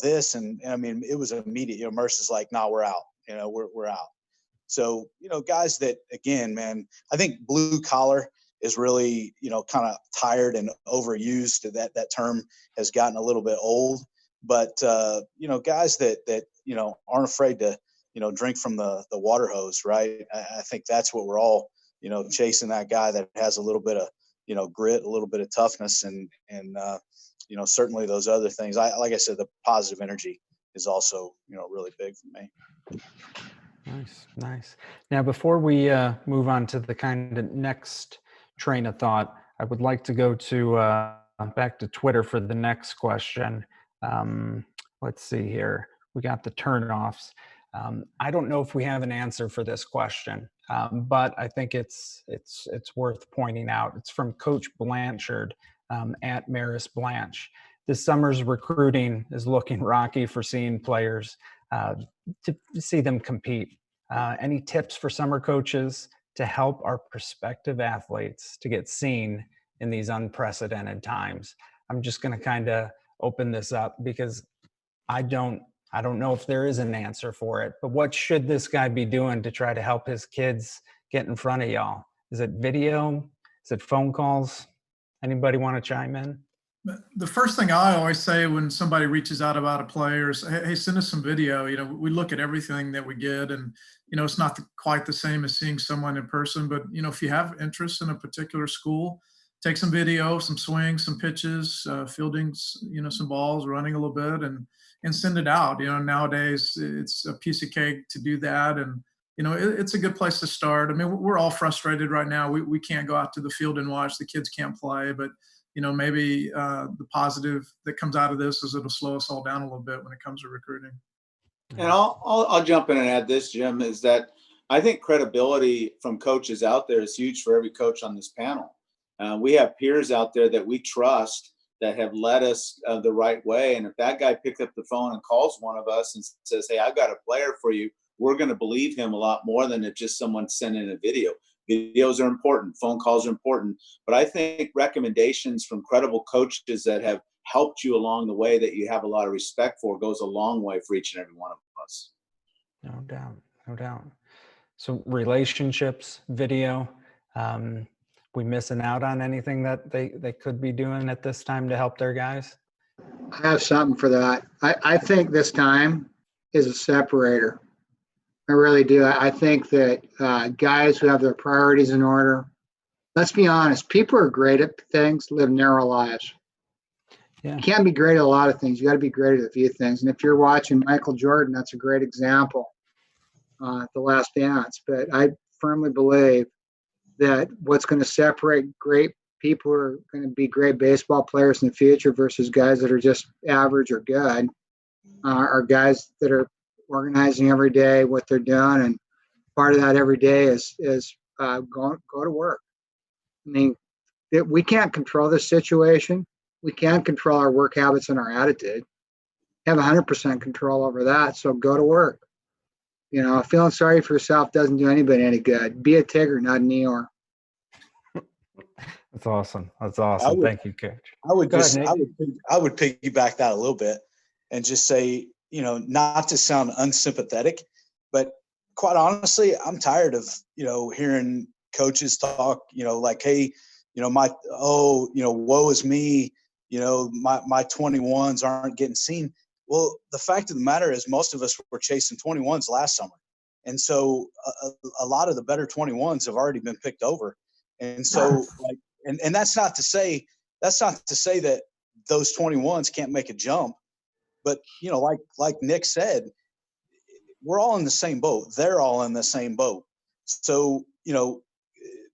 this," and I mean, it was immediate. Merce is like, "Nah, we're out. We're out." So guys that, again, man, I think blue collar is really kind of tired and overused. That term has gotten a little bit old. But guys that aren't afraid to drink from the water hose, right? I think that's what we're all chasing, that guy that has a little bit of grit, a little bit of toughness, and certainly those other things. Like I said, the positive energy is also really big for me. Nice. Now, before we move on to the kind of next train of thought, I would like to go to back to Twitter for the next question. Let's see here. We got the turnoffs. I don't know if we have an answer for this question, but I think it's worth pointing out. It's from Coach Blanchard at Maris Blanche. This summer's recruiting is looking rocky for seeing players to see them compete. Any tips for summer coaches to help our prospective athletes to get seen in these unprecedented times? I'm just going to kind of open this up because I don't know if there is an answer for it, but what should this guy be doing to try to help his kids get in front of y'all? Is it video? Is it phone calls? Anybody want to chime in? The first thing I always say when somebody reaches out about a player is, hey, send us some video. We look at everything that we get, and, it's not quite the same as seeing someone in person, but, if you have interest in a particular school, take some video, some swings, some pitches, fielding, some balls, running a little bit, and send it out. Nowadays it's a piece of cake to do that. And, it's a good place to start. I mean, we're all frustrated right now. We can't go out to the field and watch. The kids can't play, but, maybe the positive that comes out of this is it'll slow us all down a little bit when it comes to recruiting. And I'll jump in and add this, Jim, is that I think credibility from coaches out there is huge for every coach on this panel. We have peers out there that we trust that have led us the right way. And if that guy picks up the phone and calls one of us and says, hey, I've got a player for you, we're going to believe him a lot more than if just someone sending a video. Videos are important. Phone calls are important. But I think recommendations from credible coaches that have helped you along the way that you have a lot of respect for goes a long way for each and every one of us. No doubt. So relationships, video, we missing out on anything that they could be doing at this time to help their guys? I have something for that. I think this time is a separator. I really do. I think that guys who have their priorities in order, let's be honest, people are great at things, live narrow lives. Yeah. You can't be great at a lot of things. You got to be great at a few things. And if you're watching Michael Jordan, that's a great example, The Last Dance. But I firmly believe that what's going to separate great people who are going to be great baseball players in the future versus guys that are just average or good are guys that are organizing every day what they're doing. And part of that every day is go to work. I mean, we can't control this situation. We can't control our work habits and our attitude. Have 100% control over that. So go to work. Feeling sorry for yourself doesn't do anybody any good. Be a Tigger, not an Eeyore. That's awesome. Thank you, Coach. I would piggyback that a little bit and just say, not to sound unsympathetic, but quite honestly, I'm tired of, hearing coaches talk, like, hey, woe is me. My 21s aren't getting seen. Well, the fact of the matter is most of us were chasing 21s last summer. And so a lot of the better 21s have already been picked over. And so, like, and that's not to say that those 21s can't make a jump, but like Nick said, we're all in the same boat. They're all in the same boat. So,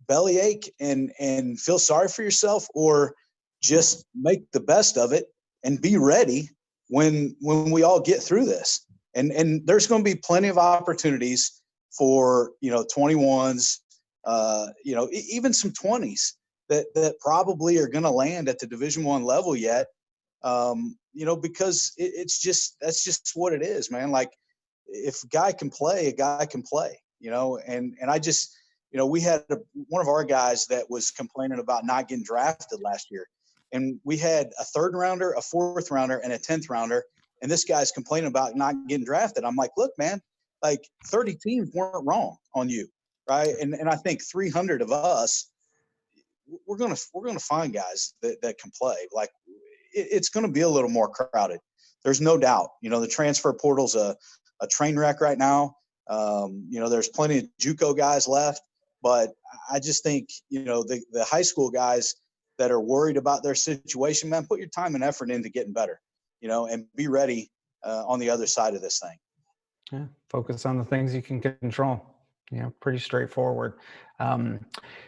bellyache and feel sorry for yourself, or just make the best of it and be ready when we all get through this. And there's going to be plenty of opportunities for 21s, even some 20s that probably are going to land at the Division I level yet, because that's just what it is, man. Like, if a guy can play, a guy can play, and I just, we had one of our guys that was complaining about not getting drafted last year. And we had a 3rd rounder, a 4th rounder, and a 10th rounder. And this guy's complaining about not getting drafted. I'm like, look, man, like 30 teams weren't wrong on you, right? And I think 300 of us, we're gonna find guys that can play. Like, it's gonna be a little more crowded. There's no doubt. The transfer portal's a train wreck right now. There's plenty of JUCO guys left, but I just think the high school guys that are worried about their situation, man, put your time and effort into getting better, and be ready on the other side of this thing. Yeah, focus on the things you can control. Pretty straightforward.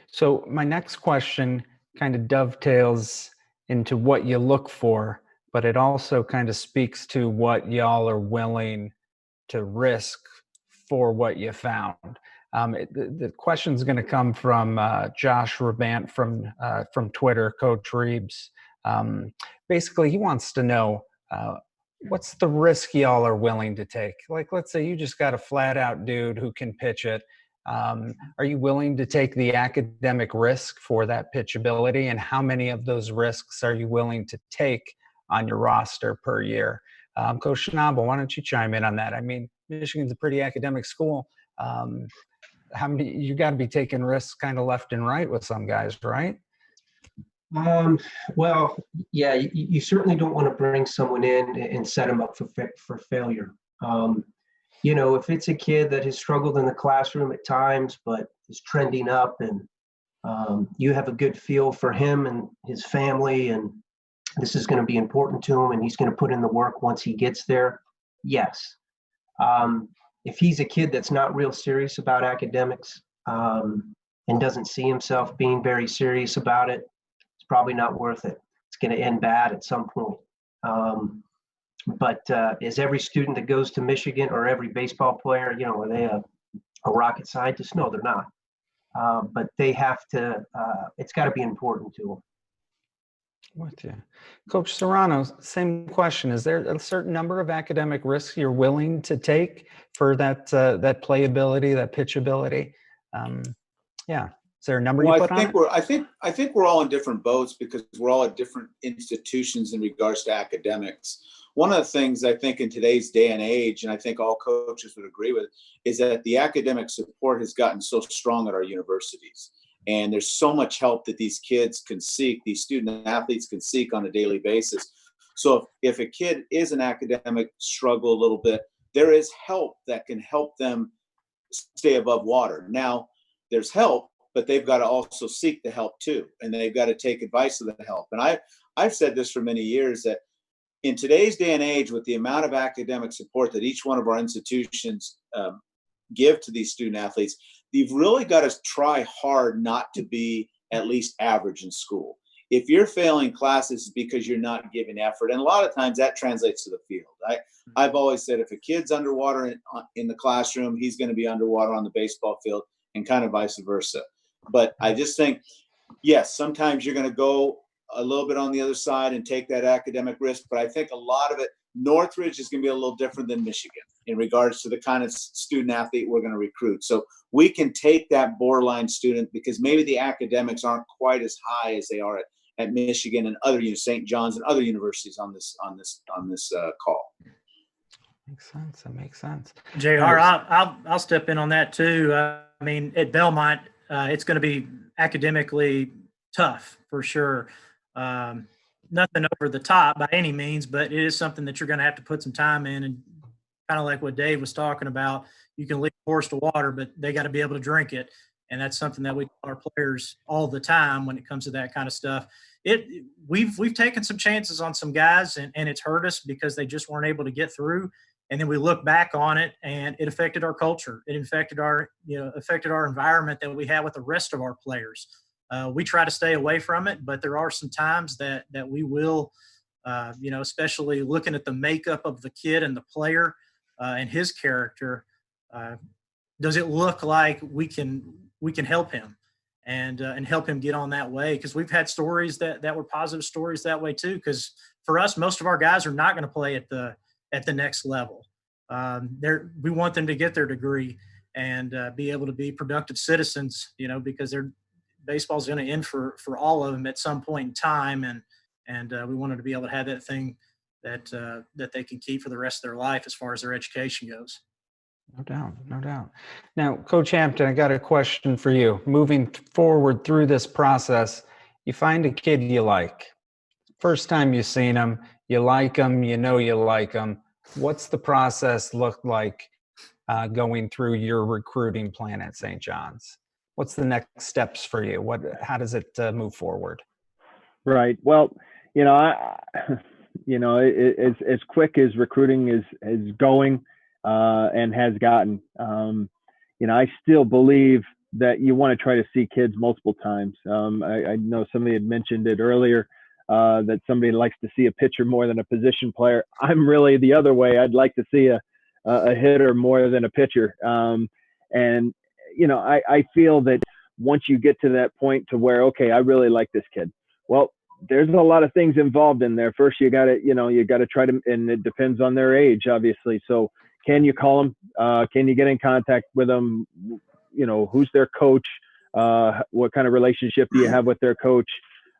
So my next question kind of dovetails into what you look for, but it also kind of speaks to what y'all are willing to risk for what you found. The question is going to come from Josh Rabant from Twitter, Coach Reeves. Basically, he wants to know what's the risk y'all are willing to take? Like, let's say you just got a flat out dude who can pitch it. Are you willing to take the academic risk for that pitchability? And how many of those risks are you willing to take on your roster per year? Coach Schnabel, why don't you chime in on that? I mean, Michigan's a pretty academic school. How many, you got to be taking risks kind of left and right with some guys, right? Well, yeah, you certainly don't want to bring someone in and set them up for failure. If it's a kid that has struggled in the classroom at times, but is trending up, and you have a good feel for him and his family, and this is going to be important to him, and he's going to put in the work once he gets there, yes. If he's a kid that's not real serious about academics and doesn't see himself being very serious about it, it's probably not worth it. It's going to end bad at some point. But is every student that goes to Michigan, or every baseball player, are they a rocket scientist? No, they're not. But they have to, it's got to be important to them. What, yeah. Coach Serrano, same question. Is there a certain number of academic risks you're willing to take for that playability, that pitchability? Yeah. Is there a number you put on it? I think we're all in different boats because we're all at different institutions in regards to academics. One of the things I think in today's day and age, and I think all coaches would agree with, is that the academic support has gotten so strong at our universities. And there's so much help that these kids can seek, these student athletes can seek on a daily basis. So if a kid is an academic struggle a little bit, there is help that can help them stay above water. Now, there's help, but they've got to also seek the help too. And they've got to take advice of the help. And I've said this for many years, that in today's day and age, with the amount of academic support that each one of our institutions give to these student athletes, you've really got to try hard not to be at least average in school. If you're failing classes because you're not giving effort, and a lot of times that translates to the field. I've always said if a kid's underwater in the classroom, he's going to be underwater on the baseball field, and kind of vice versa. But I just think, yes, sometimes you're going to go a little bit on the other side and take that academic risk. But I think a lot of it, Northridge is going to be a little different than Michigan in regards to the kind of student athlete we're going to recruit. So we can take that borderline student because maybe the academics aren't quite as high as they are at Michigan and other, St. John's and other universities on this call. Makes sense. That makes sense. JR, I'll step in on that too. I mean, at Belmont, it's going to be academically tough for sure. Nothing over the top by any means, but it is something that you're going to have to put some time in. And kind of like what Dave was talking about, you can lead a horse to water, but they got to be able to drink it. And that's something that we tell our players all the time when it comes to that kind of stuff. We've taken some chances on some guys, and it's hurt us because they just weren't able to get through. And then we look back on it, and it affected our culture. It affected our environment that we had with the rest of our players. We try to stay away from it, but there are some times that we will, especially looking at the makeup of the kid and the player and his character. Does it look like we can help him and help him get on that way? Because we've had stories that were positive stories that way too. Because for us, most of our guys are not going to play at the next level. We want them to get their degree and be able to be productive citizens, because baseball's going to end for all of them at some point in time. And we want them to be able to have that thing that they can keep for the rest of their life as far as their education goes. No doubt, no doubt. Now, Coach Hampton, I got a question for you. Moving forward through this process, you find a kid you like. First time you've seen him, you like him, you like him. What's the process look like going through your recruiting plan at St. John's? What's the next steps for you? How does it move forward? Right. Well, as quick as recruiting is going and has gotten, I still believe that you want to try to see kids multiple times. I know somebody had mentioned it earlier that somebody likes to see a pitcher more than a position player. I'm really the other way. I'd like to see a hitter more than a pitcher. I feel that once you get to that point to where, okay, I really like this kid. Well, there's a lot of things involved in there. First, you got to try to, and it depends on their age, obviously. So can you call them? Can you get in contact with them? Who's their coach? What kind of relationship do you have with their coach?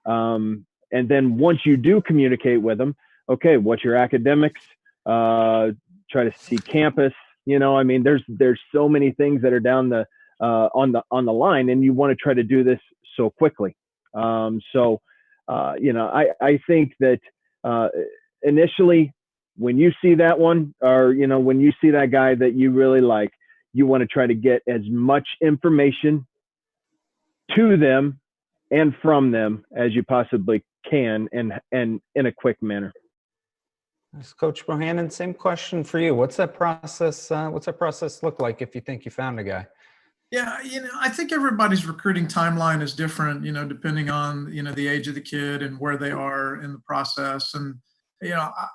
And then once you do communicate with them, okay, what's your academics? Try to see campus. There's so many things that are down the on the line, and you want to try to do this so quickly. I think that initially, when you see that one, or when you see that guy that you really like, you want to try to get as much information to them and from them as you possibly can, and in a quick manner. Coach Bohannon, same question for you. What's that process look like if you think you found a guy? Yeah, I think everybody's recruiting timeline is different, depending on, the age of the kid and where they are in the process. And,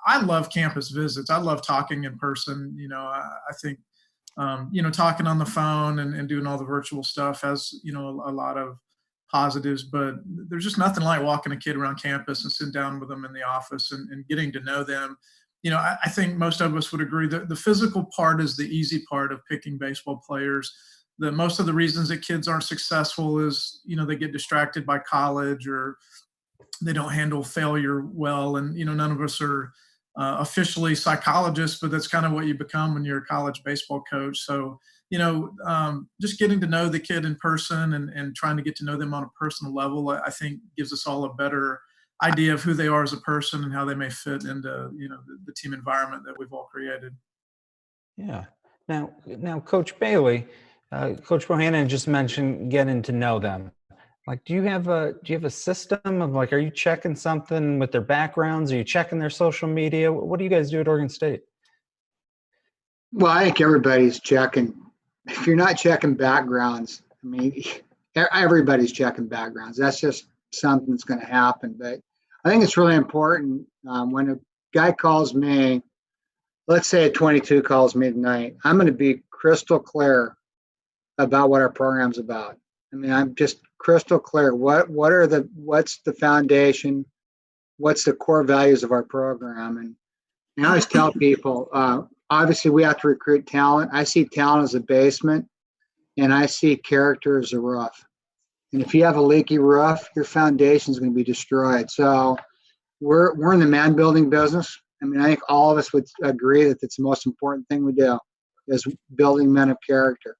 I love campus visits. I love talking in person. I think, talking on the phone and doing all the virtual stuff has, a lot of positives, but there's just nothing like walking a kid around campus and sitting down with them in the office and getting to know them. I think most of us would agree that the physical part is the easy part of picking baseball players. That most of the reasons that kids aren't successful is, they get distracted by college, or they don't handle failure well. And, none of us are officially psychologists, but that's kind of what you become when you're a college baseball coach. So, just getting to know the kid in person and trying to get to know them on a personal level, I think gives us all a better idea of who they are as a person and how they may fit into, the team environment that we've all created. Yeah. Now, Coach Bailey, Coach Bohannon just mentioned getting to know them. Like, do you have a system of, like, are you checking something with their backgrounds? Are you checking their social media? What do you guys do at Oregon State? Well, I think everybody's checking. If you're not checking backgrounds, everybody's checking backgrounds. That's just something that's going to happen. But I think it's really important when a guy calls me, let's say a 22 calls me tonight, I'm going to be crystal clear about what our program's about. I'm just crystal clear. What's the foundation? What's the core values of our program? And I always tell people, obviously we have to recruit talent. I see talent as a basement, and I see character as a roof. And if you have a leaky roof, your foundation is going to be destroyed. So we're in the man building business. I think all of us would agree that it's the most important thing we do is building men of character.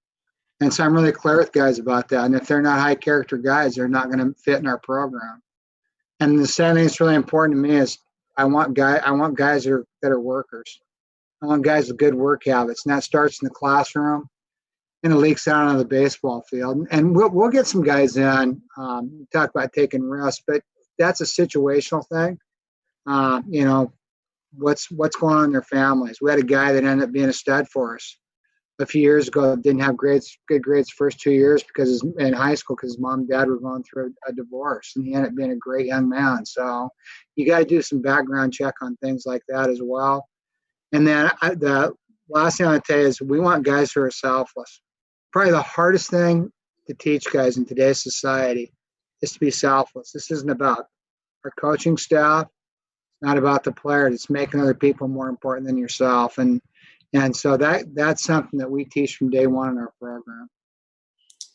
And so I'm really clear with guys about that. And if they're not high character guys, they're not going to fit in our program. And the second thing that's really important to me is I want guys that are workers. I want guys with good work habits. And that starts in the classroom. and it leaks out onto the baseball field. And we'll get some guys in, talk about taking risks, but that's a situational thing. What's going on in their families. We had a guy that ended up being a stud for us a few years ago, didn't have good grades first 2 years in high school because his mom and dad were going through a divorce, and he ended up being a great young man. So you got to do some background check on things like that as well. And then the last thing I want to tell you is we want guys who are selfless. Probably the hardest thing to teach guys in today's society is to be selfless. This isn't about our coaching staff. It's not about the player. It's making other people more important than yourself. And so that's something that we teach from day one in our program.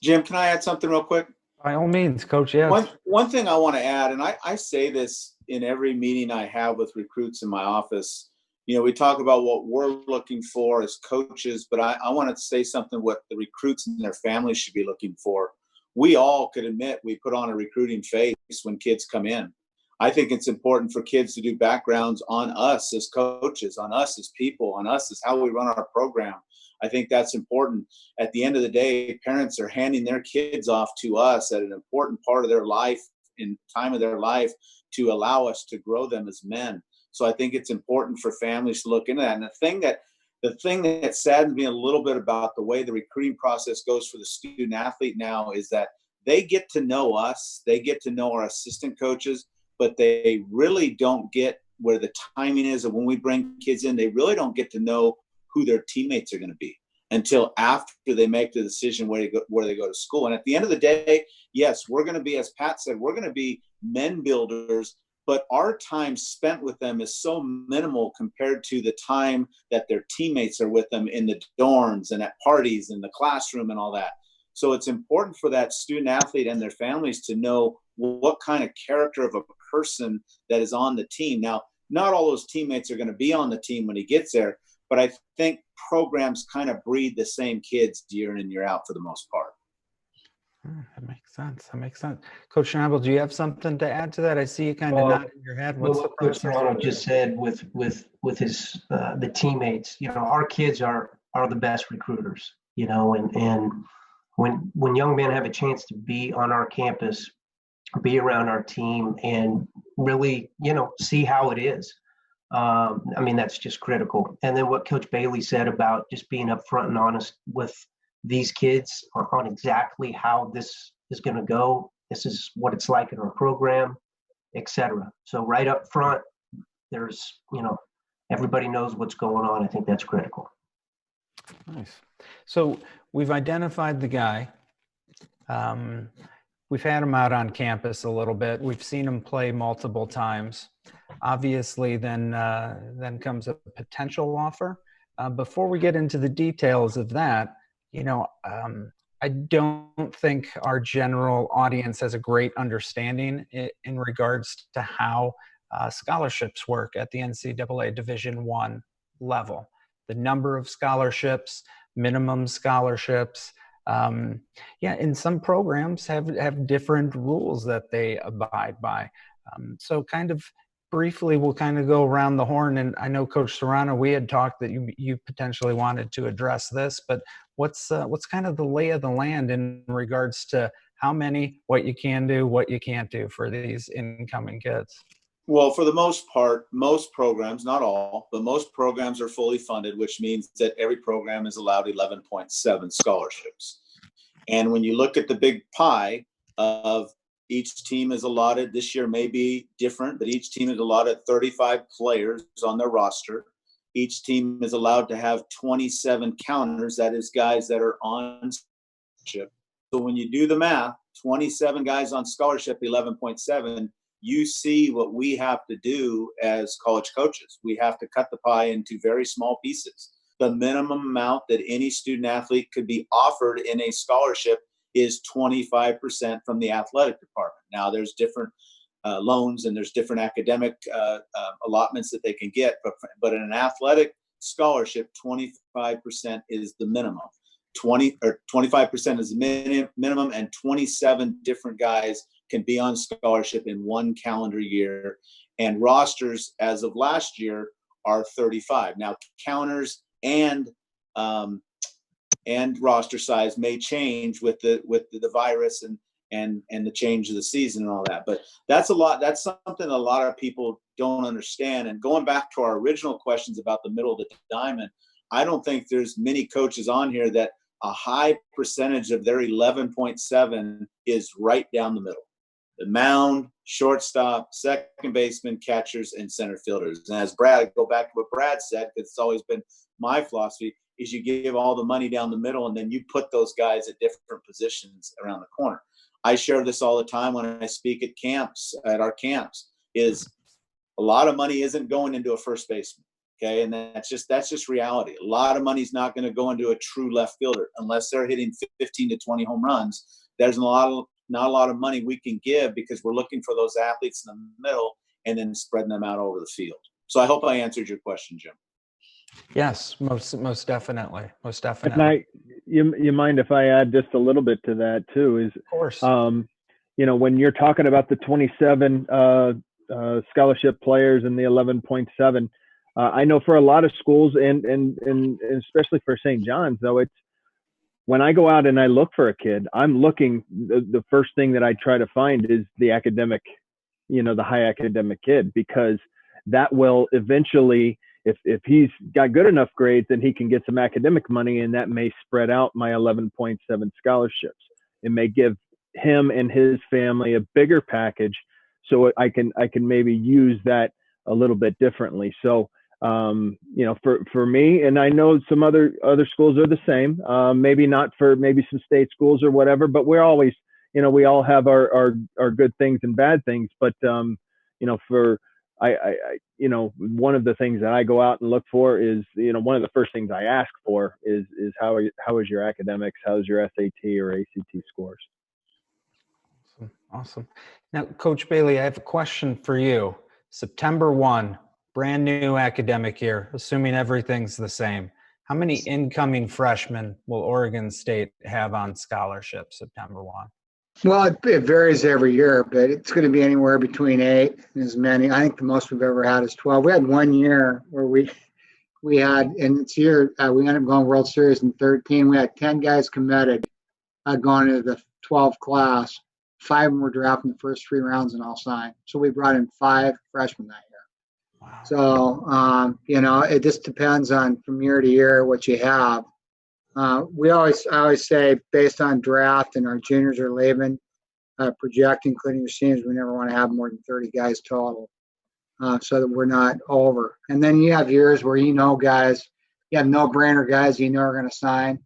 Jim, can I add something real quick? By all means, Coach, yes. One thing I want to add, and I say this in every meeting I have with recruits in my office, we talk about what we're looking for as coaches, but I want to say something what the recruits and their families should be looking for. We all could admit we put on a recruiting face when kids come in. I think it's important for kids to do backgrounds on us as coaches, on us as people, on us as how we run our program. I think that's important. At the end of the day, parents are handing their kids off to us at an important part of their life, in time of their life, to allow us to grow them as men. So I think it's important for families to look into that. And the thing that saddens me a little bit about the way the recruiting process goes for the student athlete now is that they get to know us, they get to know our assistant coaches, but they really don't get where the timing is of when we bring kids in. They really don't get to know who their teammates are going to be until after they make the decision where they go to school. And at the end of the day, yes, we're going to be, as Pat said, we're going to be men builders, but our time spent with them is so minimal compared to the time that their teammates are with them in the dorms and at parties in the classroom and all that. So it's important for that student athlete and their families to know what kind of character of a person that is on the team. Now, not all those teammates are going to be on the team when he gets there, but I think programs kind of breed the same kids year in and year out for the most part. That makes sense. Coach Schnabel, do you have something to add to that? I see you kind of nodding your head. What's the Coach process? Serrano just said with his the teammates, our kids are the best recruiters, and when young men have a chance to be on our campus, be around our team, and really, see how it is. That's just critical. And then what Coach Bailey said about just being upfront and honest with these kids on exactly how this is going to go. This is what it's like in our program, etc. So right up front, there's, everybody knows what's going on. I think that's critical. Nice. So we've identified the guy. We've had him out on campus a little bit. We've seen him play multiple times. Obviously, then comes a potential offer. Before we get into the details of that, I don't think our general audience has a great understanding in regards to how scholarships work at the NCAA Division I level. The number of scholarships, minimum scholarships. And some programs have different rules that they abide by. So kind of briefly, we'll kind of go around the horn. And I know, Coach Serrano, we had talked that you potentially wanted to address this, but what's kind of the lay of the land in regards to how many, what you can do, what you can't do for these incoming kids? Well, for the most part, most programs, not all, but most programs are fully funded, which means that every program is allowed 11.7 scholarships. And when you look at the big pie of each team is allotted, this year may be different, but each team is allotted 35 players on their roster. Each team is allowed to have 27 counters, that is guys that are on scholarship. So when you do the math, 27 guys on scholarship, 11.7, you see what we have to do as college coaches. We have to cut the pie into very small pieces. The minimum amount that any student athlete could be offered in a scholarship is 25% from the athletic department. Now, there's different loans and there's different academic allotments that they can get, but in an athletic scholarship, 25% is the minimum. 25% is the minimum, and 27 different guys can be on scholarship in one calendar year. And rosters, as of last year, are 35. Now, counters and and roster size may change with the virus and the change of the season and all that. But that's something a lot of people don't understand. And going back to our original questions about the middle of the diamond, I don't think there's many coaches on here that a high percentage of their 11.7 is right down the middle. The mound, shortstop, second baseman, catchers, and center fielders. And as go back to what Brad said, it's always been my philosophy, is you give all the money down the middle and then you put those guys at different positions around the corner. I share this all the time when I speak at our camps, is a lot of money isn't going into a first baseman. Okay. And that's just reality. A lot of money's not going to go into a true left fielder unless they're hitting 15 to 20 home runs. There's not a lot of money we can give because we're looking for those athletes in the middle and then spreading them out over the field. So I hope I answered your question, Jim. Yes, most definitely. Most definitely. And you mind if I add just a little bit to that too? Is, of course. When you're talking about the 27 scholarship players and the 11.7, I know for a lot of schools and especially for St. John's, though, it's when I go out and I look for a kid, I'm looking, the first thing that I try to find is the academic, the high academic kid, because that will eventually, if he's got good enough grades, then he can get some academic money, and that may spread out my 11.7 scholarships. It may give him and his family a bigger package, so I can maybe use that a little bit differently. So, for me, and I know some other schools are the same, maybe not for maybe some state schools or whatever, but we're always, we all have our good things and bad things. But, one of the things that I go out and look for is, one of the first things I ask for is how is your academics? How's your SAT or ACT scores? Awesome. Now, Coach Bailey, I have a question for you. September 1, brand new academic year, assuming everything's the same. How many incoming freshmen will Oregon State have on scholarship September 1? Well, it varies every year, but it's going to be anywhere between 8 and as many. I think the most we've ever had is 12. We had one year where we had, and it's year, we ended up going World Series in 13. We had 10 guys committed going into the 12 class. 5 of them were drafted in the first 3 rounds and all signed. So we brought in 5 freshmen that year. Wow. So, it just depends on from year to year what you have. I always say based on draft and our juniors are leaving, project, including your seniors, we never want to have more than 30 guys total, so that we're not over. And then you have years where guys, you have no-brainer guys are going to sign.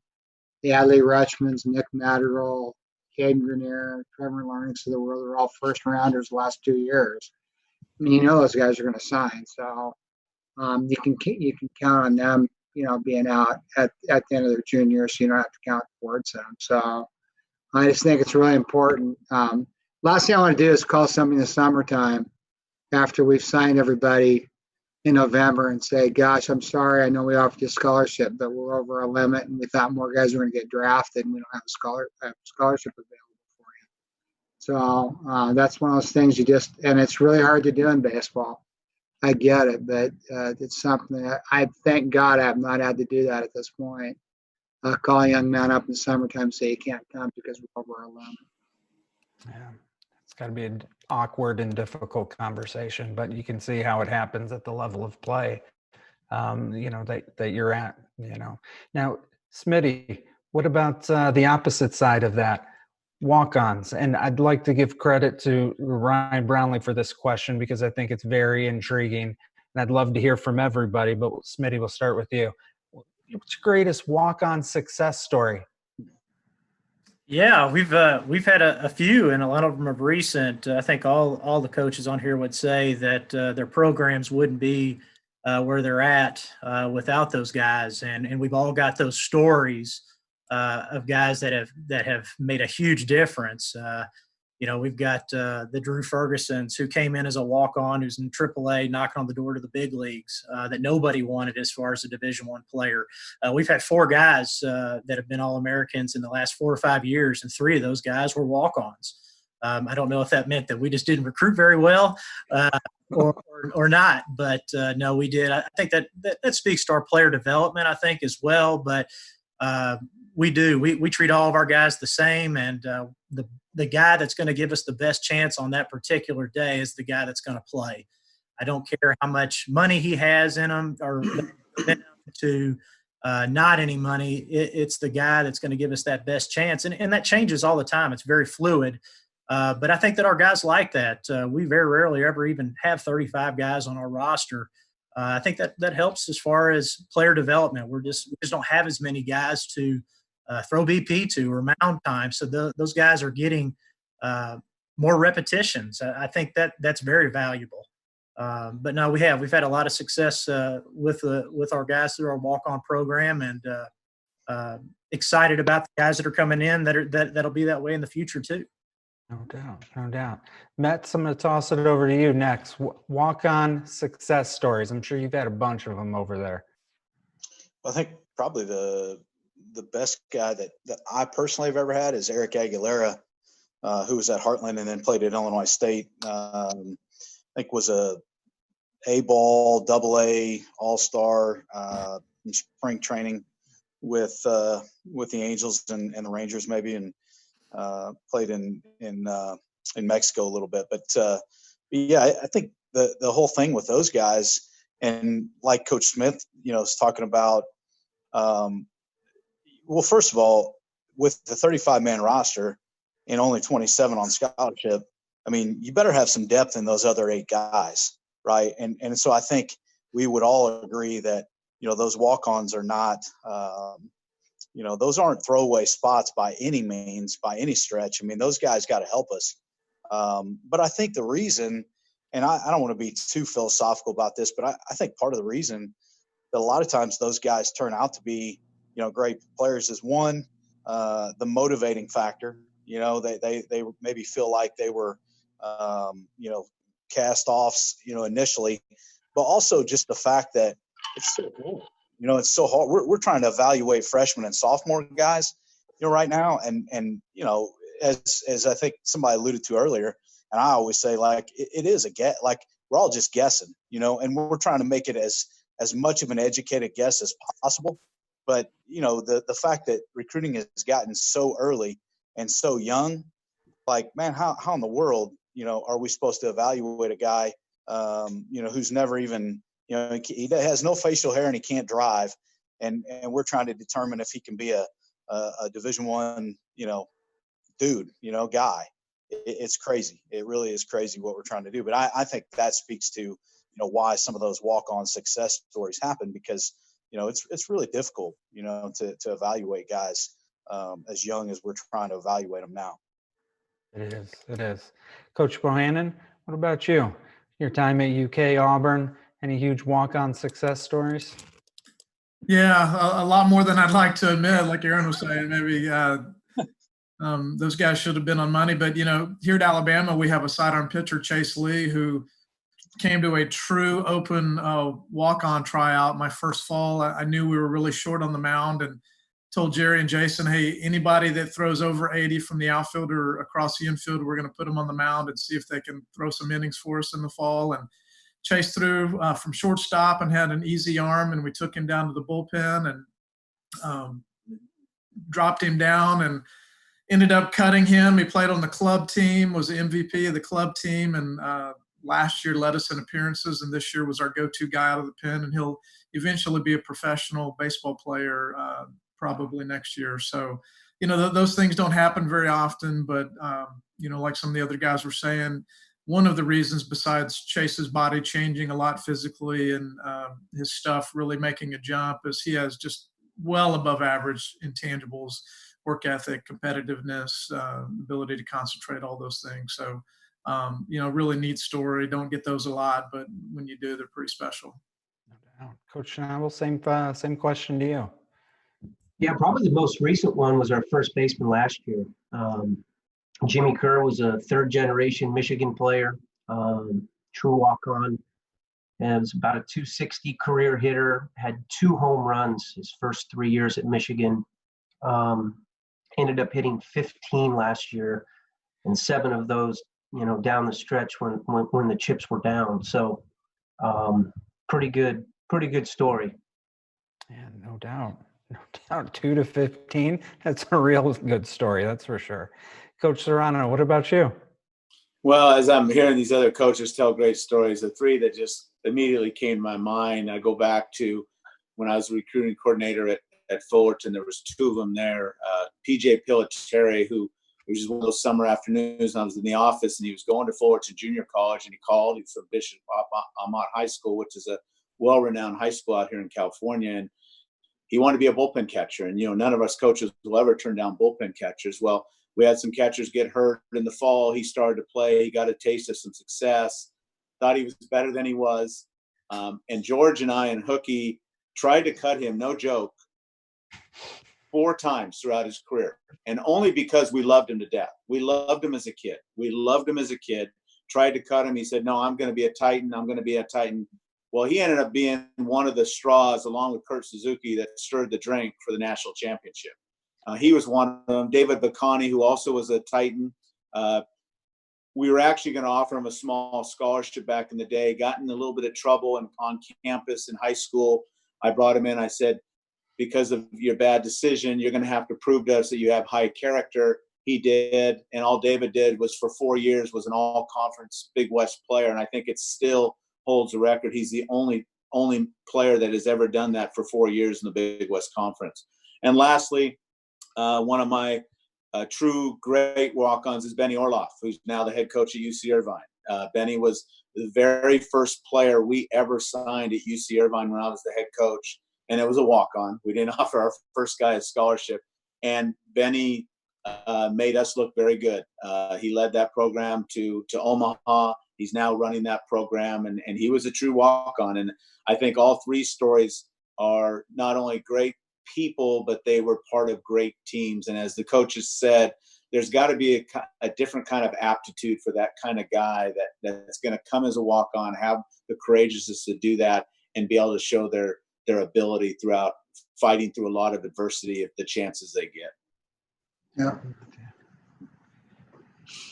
The Adley Rutschmans, Nick Madrigal, Caden Grenier, Trevor Lawrence of the world are all first-rounders the last 2 years. I mean, those guys are going to sign. So you can count on them, being out at the end of their junior year, so you don't have to count towards them. So I just think it's really important. Last thing I want to do is call somebody in the summertime after we've signed everybody in November and say, gosh, I'm sorry, I know we offered you a scholarship, but we're over our limit and we thought more guys were going to get drafted and we don't have a scholarship available for you. So that's one of those things and it's really hard to do in baseball. I get it, but it's something that I thank God I have not had to do that at this point. Call a young man up in the summertime and say you can't come because we're over our limit. Yeah, it's got to be an awkward and difficult conversation, but you can see how it happens at the level of play, that you're at. Now, Smitty, what about the opposite side of that? Walk-ons. And I'd like to give credit to Ryan Brownlee for this question because I think it's very intriguing and I'd love to hear from everybody, but Smitty, we'll start with you. What's your greatest walk-on success story? Yeah, we've had a few, and a lot of them are recent. I think all the coaches on here would say that their programs wouldn't be where they're at without those guys, and we've all got those stories of guys that have made a huge difference. We've got the Drew Fergusons who came in as a walk-on, who's in AAA, knocking on the door to the big leagues that nobody wanted as far as a Division I player. We've had 4 guys that have been All-Americans in the last 4 or 5 years, and 3 of those guys were walk-ons. I don't know if that meant that we just didn't recruit very well or not, but no, we did. I think that speaks to our player development, I think, as well. But we do. We treat all of our guys the same, and the guy that's going to give us the best chance on that particular day is the guy that's going to play. I don't care how much money he has in him or to not any money. It's the guy that's going to give us that best chance, and that changes all the time. It's very fluid. But I think that our guys like that. We very rarely ever even have 35 guys on our roster. I think that helps as far as player development. We just don't have as many guys to throw BP to or mound time. So those guys are getting more repetitions. I think that's very valuable. But no, we've had a lot of success with our guys through our walk-on program, and excited about the guys that are coming in that'll be that way in the future too. No doubt, no doubt. Metz, I'm going to toss it over to you next. Walk-on success stories. I'm sure you've had a bunch of them over there. I think probably the best guy that I personally have ever had is Eric Aguilera, who was at Heartland and then played at Illinois State. I think was a A-ball, AA, all-star in spring training with the Angels and the Rangers maybe, and played in Mexico a little bit. But yeah, I think the whole thing with those guys, and like Coach Smith, is talking about, well, first of all, with the 35-man roster and only 27 on scholarship, I mean, you better have some depth in those other 8 guys, right? And so I think we would all agree that, those walk-ons are not, those aren't throwaway spots by any means, by any stretch. I mean, those guys got to help us. But I think the reason, and I don't want to be too philosophical about this, but I think part of the reason that a lot of times those guys turn out to be, great players is one, the motivating factor. They maybe feel like they were, cast-offs, initially, but also just the fact that it's so cool. It's so hard. We're trying to evaluate freshmen and sophomore guys, right now. And as I think somebody alluded to earlier, and I always say, like, it is a guess. Like, we're all just guessing, and we're trying to make it as much of an educated guess as possible. But, the fact that recruiting has gotten so early and so young, like, man, how in the world, are we supposed to evaluate a guy, who's never even, he has no facial hair and he can't drive. And we're trying to determine if he can be a Division I, dude, guy. It's crazy. It really is crazy what we're trying to do. But I think that speaks to, why some of those walk-on success stories happen, because, it's really difficult, to evaluate guys as young as we're trying to evaluate them now. It is. Coach Bohannon, what about you? Your time at UK, Auburn, any huge walk-on success stories? Yeah, a lot more than I'd like to admit, like Aaron was saying. Maybe those guys should have been on money. But, here at Alabama, we have a sidearm pitcher, Chase Lee, who came to a true open walk-on tryout my first fall. I knew we were really short on the mound and told Jerry and Jason, hey, anybody that throws over 80 from the outfield or across the infield, we're going to put them on the mound and see if they can throw some innings for us in the fall. And Chase threw from shortstop and had an easy arm, and we took him down to the bullpen and dropped him down and ended up cutting him. He played on the club team, was the MVP of the club team, and last year led us in appearances, and this year was our go-to guy out of the pen, and he'll eventually be a professional baseball player probably next year. So, those things don't happen very often, but, like some of the other guys were saying, one of the reasons besides Chase's body changing a lot physically and his stuff really making a jump is he has just well above average intangibles, work ethic, competitiveness, ability to concentrate, all those things. So, really neat story. Don't get those a lot, but when you do, they're pretty special. No doubt. Coach Schnabel, same question to you. Yeah, probably the most recent one was our first baseman last year. Jimmy Kerr was a third-generation Michigan player, true walk-on, and was about a 260 career hitter, had 2 home runs his first 3 years at Michigan, ended up hitting 15 last year, and 7 of those, down the stretch when the chips were down. So pretty good story. Yeah, no doubt. No doubt. 2 to 15. That's a real good story. That's for sure. Coach Serrano, what about you? Well, as I'm hearing these other coaches tell great stories, the three that just immediately came to my mind, I go back to when I was a recruiting coordinator at Fullerton. There was two of them there. PJ Pilateri, who it was just one of those summer afternoons, and I was in the office, and he was going to Fullerton Junior College, and he called. He's from Bishop Amat High School, which is a well-renowned high school out here in California, and he wanted to be a bullpen catcher. And, none of us coaches will ever turn down bullpen catchers. Well, we had some catchers get hurt in the fall. He started to play. He got a taste of some success, thought he was better than he was. And George and I and Hookie tried to cut him, no joke, 4 times throughout his career. And only because we loved him to death. We loved him as a kid. Tried to cut him. He said, no, I'm going to be a Titan. I'm going to be a Titan. Well, he ended up being one of the straws, along with Kurt Suzuki, that stirred the drink for the national championship. He was one of them. David Bacani, who also was a Titan. We were actually going to offer him a small scholarship back in the day. Got in a little bit of trouble on campus in high school. I brought him in. I said, because of your bad decision, you're going to have to prove to us that you have high character. He did, and all David did was for 4 years was an all-conference Big West player, and I think it still holds a record. He's the only player that has ever done that for 4 years in the Big West Conference. And lastly, one of my true great walk-ons is Benny Orloff, who's now the head coach at UC Irvine. Benny was the very first player we ever signed at UC Irvine when I was the head coach, and it was a walk-on. We didn't offer our first guy a scholarship, and Benny made us look very good. He led that program to Omaha. He's now running that program, and he was a true walk-on. And I think all 3 stories are not only great people, but they were part of great teams. And as the coaches said, there's got to be a different kind of aptitude for that kind of guy that's going to come as a walk-on, have the courageousness to do that, and be able to show their ability throughout fighting through a lot of adversity if the chances they get. Yeah.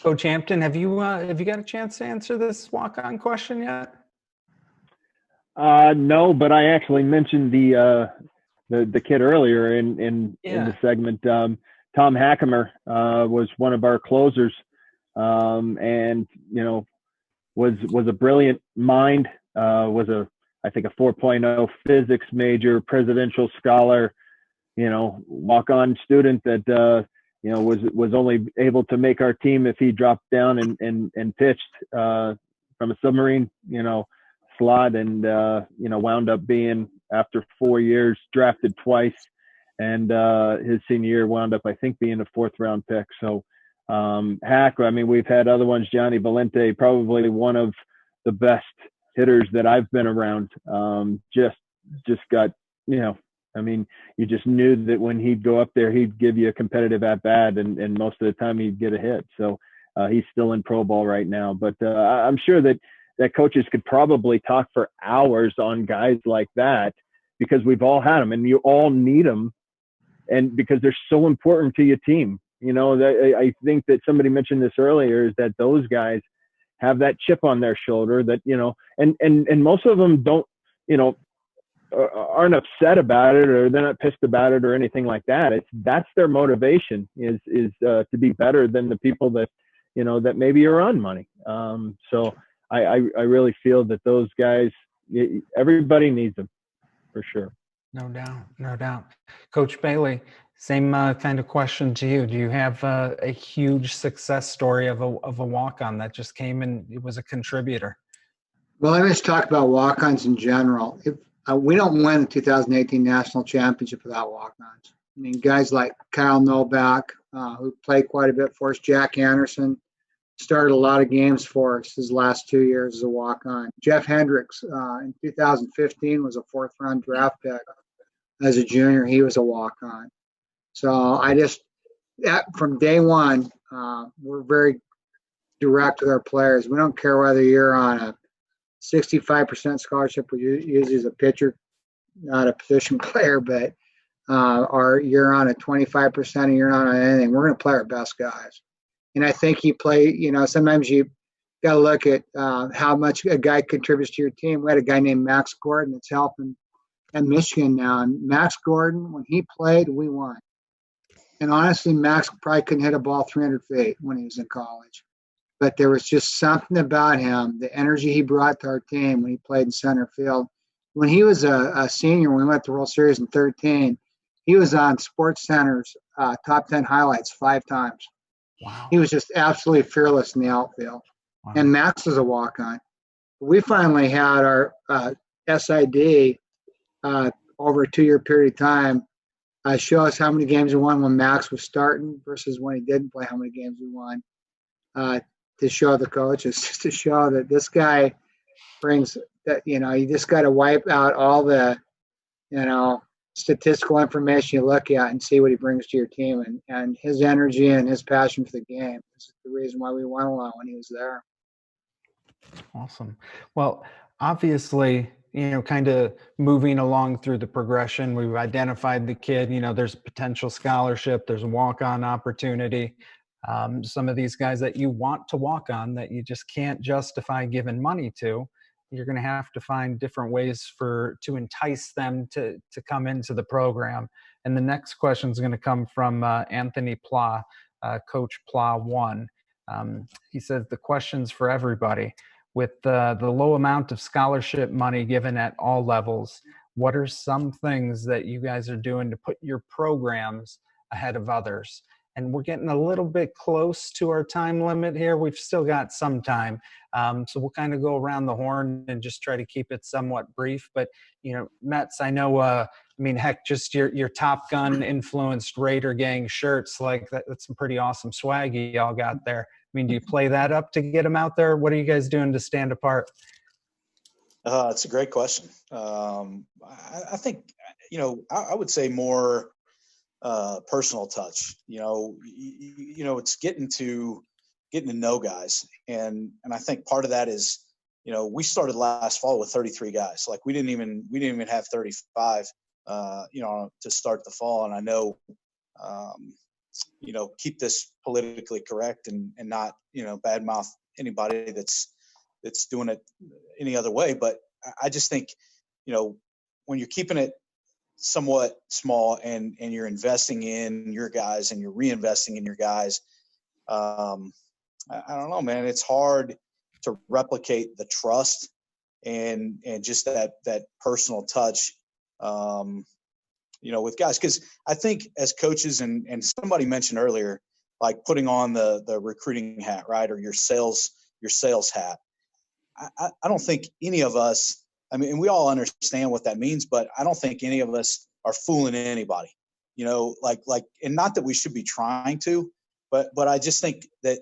Coach Hampton, have you got a chance to answer this walk-on question yet? No, but I actually mentioned the kid earlier in the segment. Tom Hackemer was one of our closers, and was a brilliant mind. I think a 4.0 physics major, presidential scholar. Walk-on student that was only able to make our team if he dropped down and pitched from a submarine slot, and wound up being, after 4 years, drafted twice, and his senior year wound up, I think, being a 4th round pick. So Hack, I mean, we've had other ones. Johnny Valente, probably one of the best hitters that I've been around. Just got, I mean, you just knew that when he'd go up there, he'd give you a competitive at-bat, and most of the time he'd get a hit. So he's still in pro ball right now. But I'm sure that coaches could probably talk for hours on guys like that, because we've all had them, and you all need them, and because they're so important to your team. I think that somebody mentioned this earlier, is that those guys have that chip on their shoulder that, and most of them don't, aren't upset about it, or they're not pissed about it or anything like that. That's their motivation is to be better than the people that, that maybe are on money. So I really feel that those guys, everybody needs them for sure. No doubt. Coach Bailey, same kind of question to you. Do you have a huge success story of a walk-on that just came and it was a contributor? Well, let me just talk about walk-ons in general. We don't win the 2018 national championship without walk-ons. I mean, guys like Kyle Novak, who played quite a bit for us, Jack Anderson, started a lot of games for us his last 2 years as a walk-on. Jeff Hendricks in 2015 was a 4th round draft pick. As a junior, he was a walk-on. So from day one, we're very direct with our players. We don't care whether you're on a 65% scholarship, which usually is a pitcher, not a position player, but or you're on a 25% and you're not on anything. We're going to play our best guys. And I think sometimes you got to look at how much a guy contributes to your team. We had a guy named Max Gordon that's helping at Michigan now. And Max Gordon, when he played, we won. And honestly, Max probably couldn't hit a ball 300 feet when he was in college. But there was just something about him, the energy he brought to our team when he played in center field. When he was a senior, when we went to the World Series in 2013, he was on SportsCenter's top 10 highlights 5 times. Wow. He was just absolutely fearless in the outfield. Wow. And Max was a walk-on. We finally had our SID over a 2-year period of time show us how many games we won when Max was starting versus when he didn't play, how many games we won, to show the coaches, just to show that this guy brings that, you just got to wipe out all the, statistical information you look at and see what he brings to your team, and his energy and his passion for the game is the reason why we won a lot when he was there. Awesome. Well, obviously, kind of moving along through the progression, we've identified the kid, there's a potential scholarship, there's a walk-on opportunity. Some of these guys that you want to walk on that you just can't justify giving money to, you're going to have to find different ways to entice them to come into the program. And the next question is going to come from Anthony Pla, Coach Pla 1. He says the question's for everybody. With the low amount of scholarship money given at all levels, what are some things that you guys are doing to put your programs ahead of others? And we're getting a little bit close to our time limit here. We've still got some time. So we'll kind of go around the horn and just try to keep it somewhat brief. But, Metz, I know, heck, just your Top Gun influenced Raider gang shirts, like that's some pretty awesome swag y'all got there. Do you play that up to get them out there? What are you guys doing to stand apart? It's a great question. I think, I would say more personal touch. It's getting to know guys, and I think part of that is, we started last fall with 33 guys. Like we didn't even have 35, to start the fall. And I know, keep this politically correct and not, badmouth anybody that's doing it any other way. But I just think, when you're keeping it somewhat small and you're investing in your guys and you're reinvesting in your guys, I don't know, man, it's hard to replicate the trust and just that personal touch, with guys. Because I think as coaches, and somebody mentioned earlier, like putting on the recruiting hat, right, or your sales hat. I don't think any of us, and we all understand what that means, but I don't think any of us are fooling anybody, and not that we should be trying to, but I just think that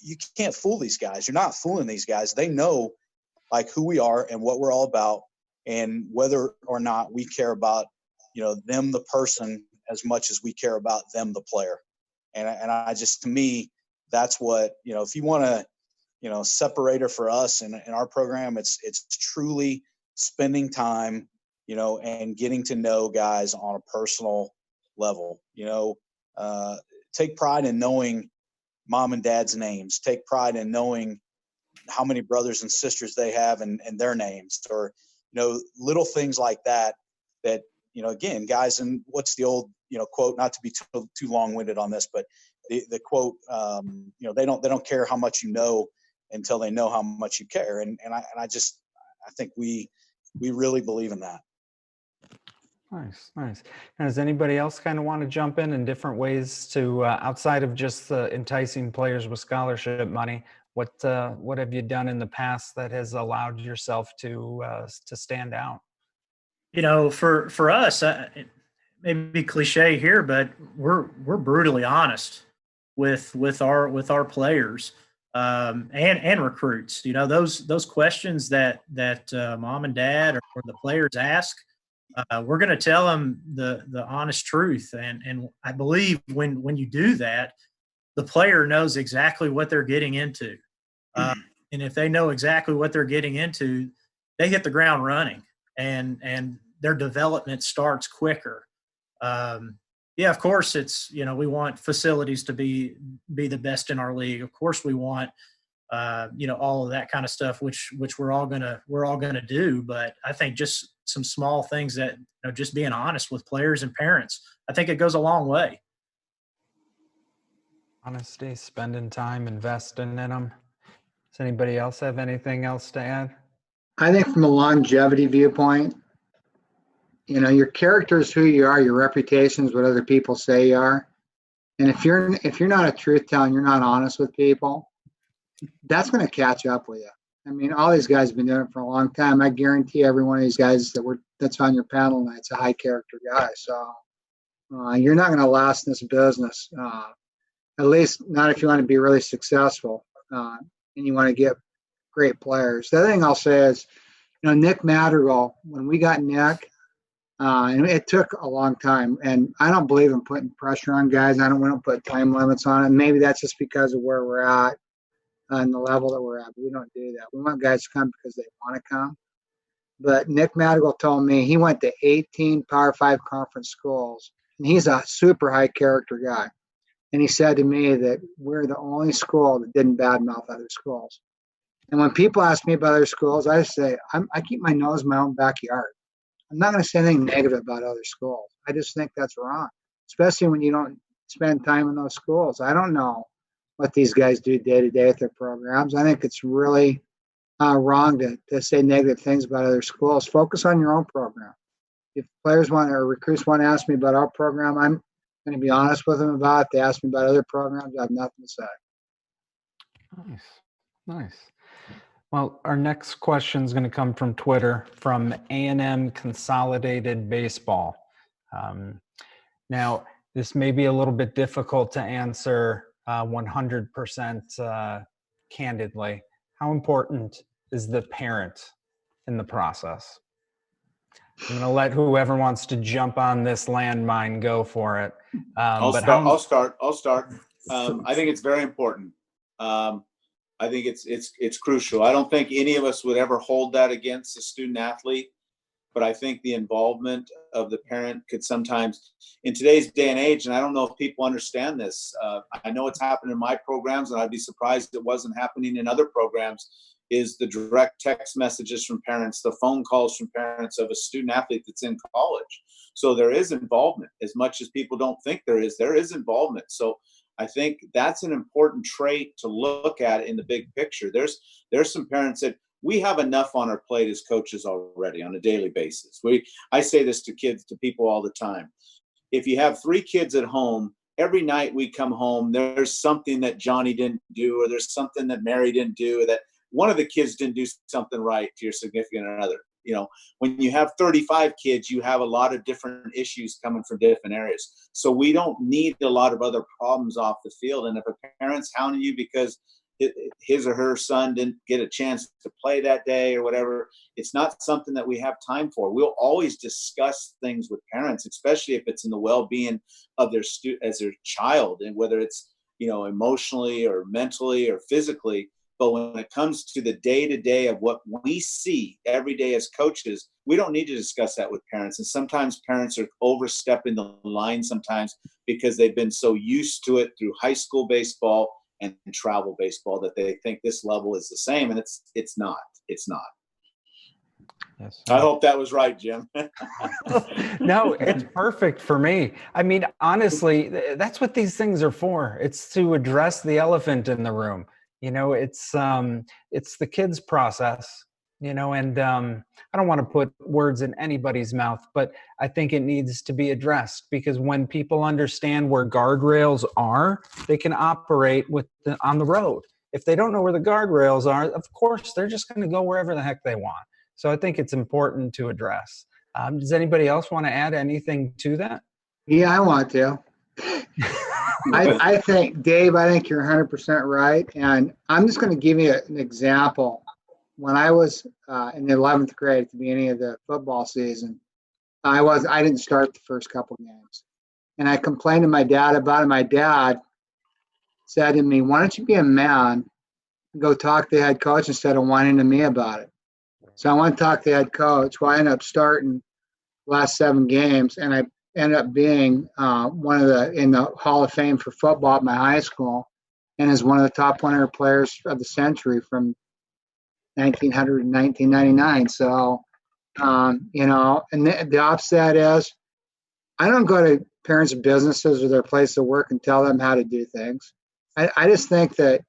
you can't fool these guys. You're not fooling these guys. They know who we are and what we're all about, and whether or not we care about, them, the person, as much as we care about them, the player. And I just, to me, that's what, if you want to, separator for us in our program, it's truly spending time, and getting to know guys on a personal level. Take pride in knowing mom and dad's names. Take pride in knowing how many brothers and sisters they have and their names, or, little things like that, again, guys, and what's the old, quote, not to be too long-winded on this, but the quote, they don't care how much you know until they know how much you care. And I think we really believe in that. Nice. And does anybody else kind of want to jump in different ways to, outside of just enticing players with scholarship money? What have you done in the past that has allowed yourself to stand out? For us, it may be cliche here, but we're brutally honest with our players and recruits. Those questions that mom and dad or the players ask, we're going to tell them the honest truth. And I believe when you do that, the player knows exactly what they're getting into. And if they know exactly what they're getting into, they hit the ground running, and their development starts quicker. Of course, it's, we want facilities to be the best in our league. Of course, we want, all of that kind of stuff, which we're all gonna do. But I think just some small things that, just being honest with players and parents, I think it goes a long way. Honesty, spending time, investing in them. Does anybody else have anything else to add? I think from a longevity viewpoint, your character is who you are. Your reputation is what other people say you are. And if you're not a truth teller, you're not honest with people, that's going to catch up with you. I mean, all these guys have been doing it for a long time. I guarantee every one of these guys that's on your panel tonight's a high character guy. So you're not going to last in this business, at least not if you want to be really successful and you want to get great players. The other thing I'll say is, Nick Madrigal, when we got Nick, and it took a long time, and I don't believe in putting pressure on guys. I don't want to put time limits on it. Maybe that's just because of where we're at and the level that we're at, but we don't do that. We want guys to come because they want to come. But Nick Madrigal told me he went to 18 Power 5 conference schools, and he's a super high character guy. And he said to me that we're the only school that didn't badmouth other schools. And when people ask me about other schools, I say, I keep my nose in my own backyard. I'm not going to say anything negative about other schools. I just think that's wrong, especially when you don't spend time in those schools. I don't know what these guys do day to day with their programs. I think it's really wrong to say negative things about other schools. Focus on your own program. If players or recruits want to ask me about our program, I'm going to be honest with them about it. They ask me about other programs, I have nothing to say. Nice. Well, our next question is going to come from Twitter from A&M Consolidated Baseball. Now, this may be a little bit difficult to answer 100% candidly. How important is the parent in the process? I'm going to let whoever wants to jump on this landmine go for it. I'll start. I think it's very important. I think it's crucial. I don't think any of us would ever hold that against a student athlete, but I think the involvement of the parent could sometimes, in today's day and age, and I don't know if people understand this, I know it's happened in my programs, and I'd be surprised it wasn't happening in other programs, is the direct text messages from parents, the phone calls from parents of a student athlete that's in college. So there is involvement. As much as people don't think there is involvement. So I think that's an important trait to look at in the big picture. There's some parents that we have enough on our plate as coaches already on a daily basis. I say this to people all the time. If you have 3 kids at home, every night we come home, there's something that Johnny didn't do, or there's something that Mary didn't do, or that one of the kids didn't do something right to your significant other. When you have 35 kids, you have a lot of different issues coming from different areas. So we don't need a lot of other problems off the field. And if a parent's hounding you because his or her son didn't get a chance to play that day or whatever, it's not something that we have time for. We'll always discuss things with parents, especially if it's in the well-being of their as their child, and whether it's emotionally or mentally or physically. But when it comes to the day-to-day of what we see every day as coaches, we don't need to discuss that with parents. And sometimes parents are overstepping the line sometimes because they've been so used to it through high school baseball and travel baseball that they think this level is the same. And it's not. It's not. Yes. I hope that was right, Jim. No, it's perfect for me. I mean, honestly, that's what these things are for. It's to address the elephant in the room. It's the kids' process, and I don't want to put words in anybody's mouth, but I think it needs to be addressed, because when people understand where guardrails are, they can operate on the road. If they don't know where the guardrails are, of course, they're just going to go wherever the heck they want. So I think it's important to address. Does anybody else want to add anything to that? Yeah, I want to. I think, Dave, you're 100% right. And I'm just going to give you an example. When I was in the 11th grade at the beginning of the football season, I didn't start the first couple games. And I complained to my dad about it. My dad said to me, "Why don't you be a man and go talk to the head coach instead of whining to me about it?" So I went to talk to the head coach. Well, I ended up starting the last 7 games, and I ended up being in the Hall of Fame for football at my high school. and is one of the top 100 players of the century from 1900 to 1999. So, you know, and the opposite is I don't go to parents' businesses or their place of work and tell them how to do things. I just think that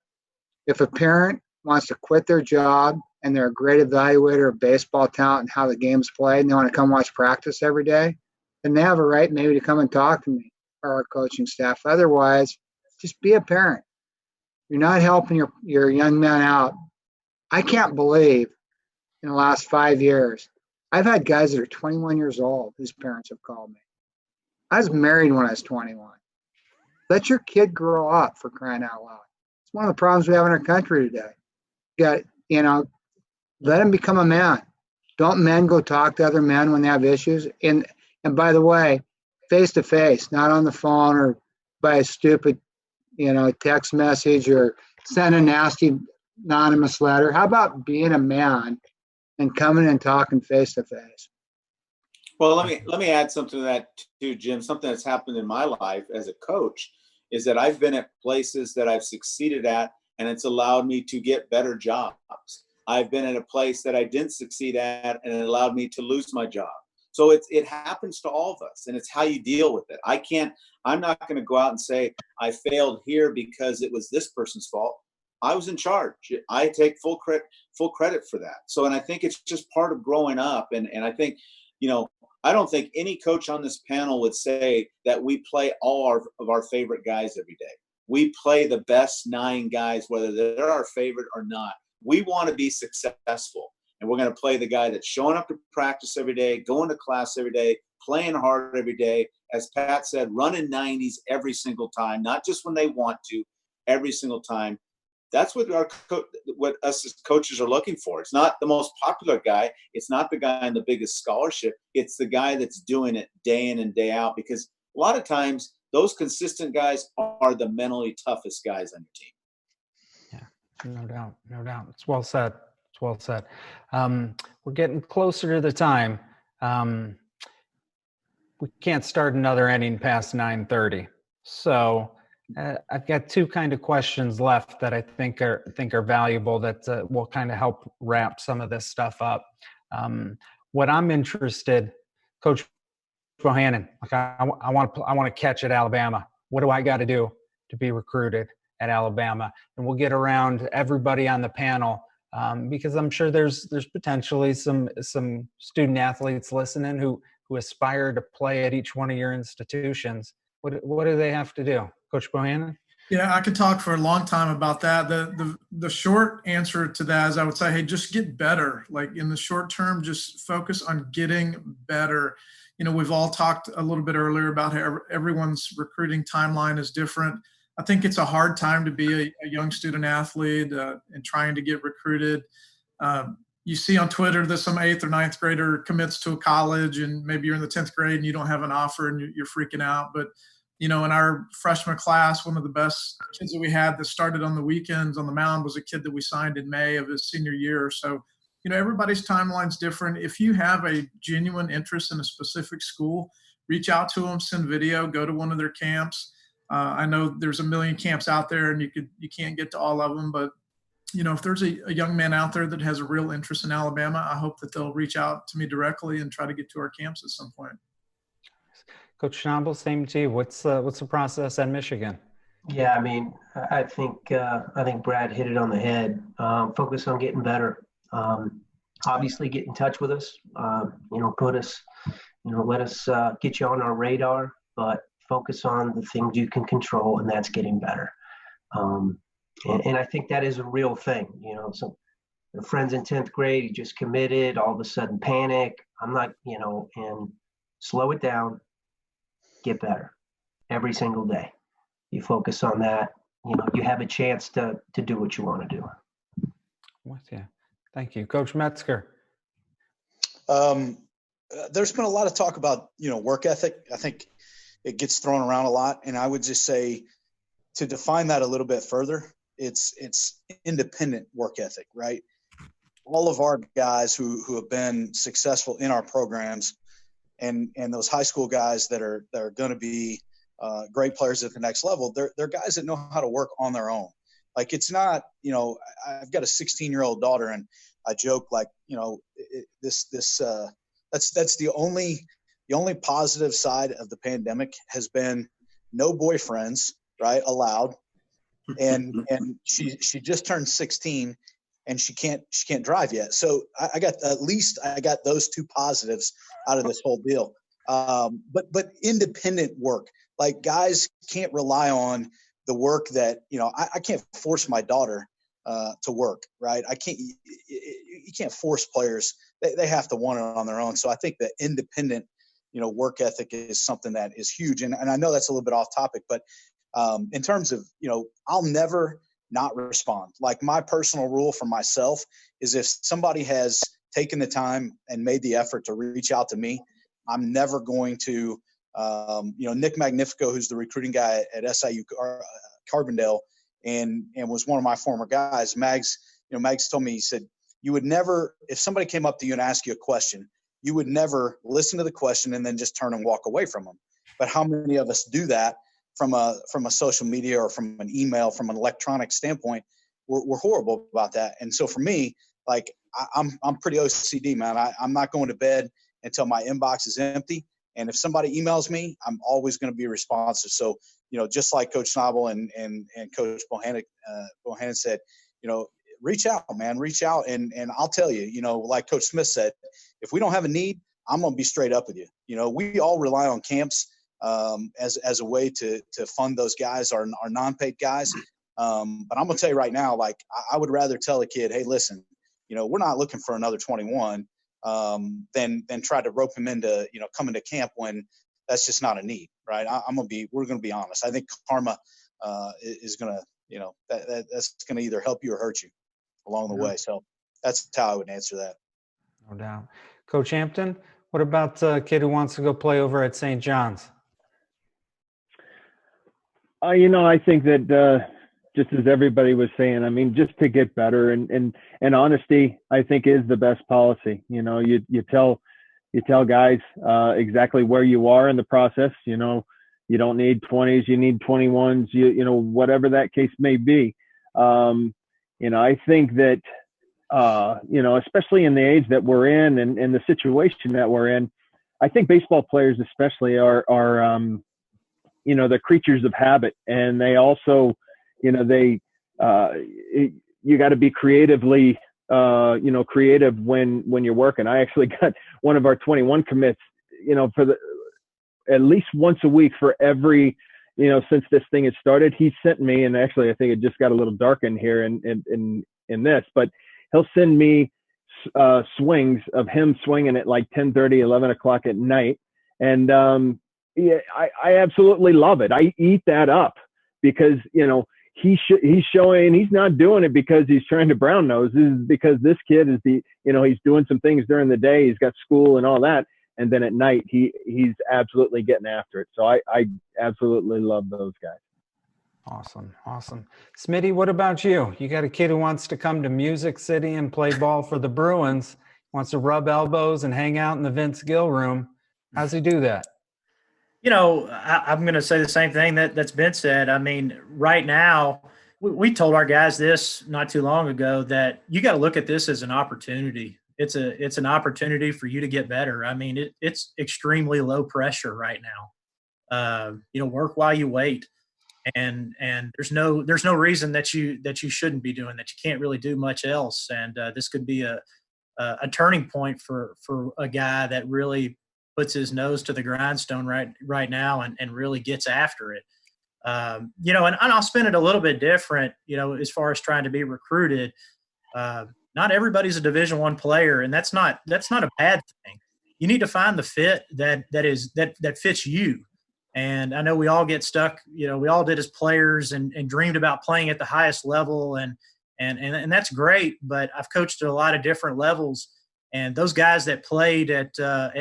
if a parent wants to quit their job and they're a great evaluator of baseball talent and how the game's played and they want to come watch practice every day, then they have a right maybe to come and talk to me or our coaching staff. Otherwise, just be a parent. You're not helping your young man out. I can't believe in the last 5 years, I've had guys that are 21 years old whose parents have called me. I was married when I was 21. Let your kid grow up, for crying out loud. It's one of the problems we have in our country today. You got, you know, let him become a man. Don't men go talk to other men when they have issues? And by the way, face to face, not on the phone or by a stupid, you know, text message or send a nasty anonymous letter. How about being a man and coming and talking face to face? Well, let me add something to that too, Jim. Something that's happened in my life as a coach is that I've been at places that I've succeeded at, and it's allowed me to get better jobs. I've been at a place that I didn't succeed at, and it allowed me to lose my job. So it happens to all of us, and it's how you deal with it. I'm not going to go out and say I failed here because it was this person's fault. I was in charge. I take full credit for that. So, and I think it's just part of growing up. And I think, you know, I don't think any coach on this panel would say that we play all of our favorite guys every day. We play the best 9 guys, whether they're our favorite or not. We want to be successful, and we're going to play the guy that's showing up to practice every day, going to class every day, playing hard every day. As Pat said, running 90s every single time, not just when they want to, every single time. That's what what us as coaches are looking for. It's not the most popular guy. It's not the guy in the biggest scholarship. It's the guy that's doing it day in and day out, because a lot of times those consistent guys are the mentally toughest guys on your team. Yeah, no doubt. It's well said. We're getting closer to the time. We can't start another inning past 9:30. So I've got 2 kind of questions left that I think are valuable that will kind of help wrap some of this stuff up. What I'm interested, Coach Bohannon, like I want to catch at Alabama. What do I got to do to be recruited at Alabama? And we'll get around everybody on the panel because I'm sure there's potentially some student athletes listening who aspire to play at each one of your institutions. What do they have to do? Coach Bohannon? Yeah, I could talk for a long time about that. The short answer to that is I would say, hey, just get better. Like in the short term, just focus on getting better. You know, we've all talked a little bit earlier about how everyone's recruiting timeline is different. I think it's a hard time to be a young student athlete and trying to get recruited. You see on Twitter that some 8th or 9th grader commits to a college, and maybe you're in the 10th grade and you don't have an offer and you're freaking out. But, you know, in our freshman class, one of the best kids that we had that started on the weekends on the mound was a kid that we signed in May of his senior year. So, you know, everybody's timeline's different. If you have a genuine interest in a specific school, reach out to them, send video, go to one of their camps. I know there's a million camps out there and you can't get to all of them, but you know, if there's a young man out there that has a real interest in Alabama, I hope that they'll reach out to me directly and try to get to our camps at some point. Coach Schnabel, same to you. What's the process at Michigan? Yeah, I mean, I think Brad hit it on the head. Focus on getting better. Obviously, get in touch with us. You know, put us, you know, let us get you on our radar. But focus on the things you can control, and that's getting better. And I think that is a real thing. You know, some friends in 10th grade, he just committed, all of a sudden panic. I'm not, you know, and slow it down, get better every single day. You focus on that, you know, you have a chance to do what you want to do. With you. Thank you. Coach Metzger. There's been a lot of talk about, you know, work ethic. I think it gets thrown around a lot. And I would just say, to define that a little bit further, it's independent work ethic, right? All of our guys who have been successful in our programs and those high school guys that are going to be great players at the next level, they're guys that know how to work on their own. Like, it's not, I've got a 16-year-old daughter, and I joke like, that's the only positive side of the pandemic has been no boyfriends, right, allowed. And she just turned 16 and she can't drive yet. So I got those two positives out of this whole deal. But independent work, like, guys can't rely on the work that, I can't force my daughter to work, right? You can't force players. They have to want it on their own. So I think the independent, work ethic is something that is huge. And I know that's a little bit off topic, but in terms of, I'll never not respond. Like, my personal rule for myself is, if somebody has taken the time and made the effort to reach out to me, I'm never going to, Nick Magnifico, who's the recruiting guy at SIU Carbondale and was one of my former guys. Mags told me, he said, you would never, if somebody came up to you and asked you a question, you would never listen to the question and then just turn and walk away from them. But how many of us do that from a social media or from an email, from an electronic standpoint? We're horrible about that. And so for me, like, I'm pretty OCD, man. I'm not going to bed until my inbox is empty. And if somebody emails me, I'm always going to be responsive. So, just like Coach Schnabel and Coach Bohannon said, reach out, man, reach out. And I'll tell you, like Coach Smith said, if we don't have a need, I'm going to be straight up with you. We all rely on camps as a way to fund those guys, our non-paid guys. But I'm going to tell you right now, like, I would rather tell a kid, hey, listen, we're not looking for another 21 than try to rope him into, coming to camp when that's just not a need, right? We're going to be honest. I think karma is going to, that's going to either help you or hurt you along the way. So that's how I would answer that. No doubt. Coach Hampton, what about a kid who wants to go play over at St. John's? I think that just as everybody was saying, I mean, just to get better and honesty, I think, is the best policy. You tell guys exactly where you are in the process. You don't need 20s, you need 21s, whatever that case may be. I think that, especially in the age that we're in and the situation that we're in, I think baseball players especially are they're creatures of habit, and they also, you got to be creatively, creative when you're working. I actually got one of our 21 commits, for at least once a week for every, since this thing has started. He sent me, and actually I think it just got a little dark in here in this, but he'll send me swings of him swinging at like 10:30, 11 o'clock at night. And I absolutely love it. I eat that up because, he's showing, he's not doing it because he's trying to brown nose. This is because this kid is he's doing some things during the day. He's got school and all that. And then at night, he's absolutely getting after it. So I absolutely love those guys. Awesome. Smitty, what about you? You got a kid who wants to come to Music City and play ball for the Bruins, wants to rub elbows and hang out in the Vince Gill room. How's he do that? I'm going to say the same thing that's been said. I mean, right now, we told our guys this not too long ago, that you got to look at this as an opportunity. It's an opportunity for you to get better. I mean, it's extremely low pressure right now. Work while you wait, and there's no reason that you shouldn't be doing that. You can't really do much else, and this could be a turning point for a guy that really puts his nose to the grindstone right now and really gets after it. And I'll spin it a little bit different, as far as trying to be recruited. Not everybody's a Division I player, and that's not a bad thing. You need to find the fit that fits you. And I know we all get stuck, we all did as players and dreamed about playing at the highest level, and that's great, but I've coached at a lot of different levels. And those guys that played at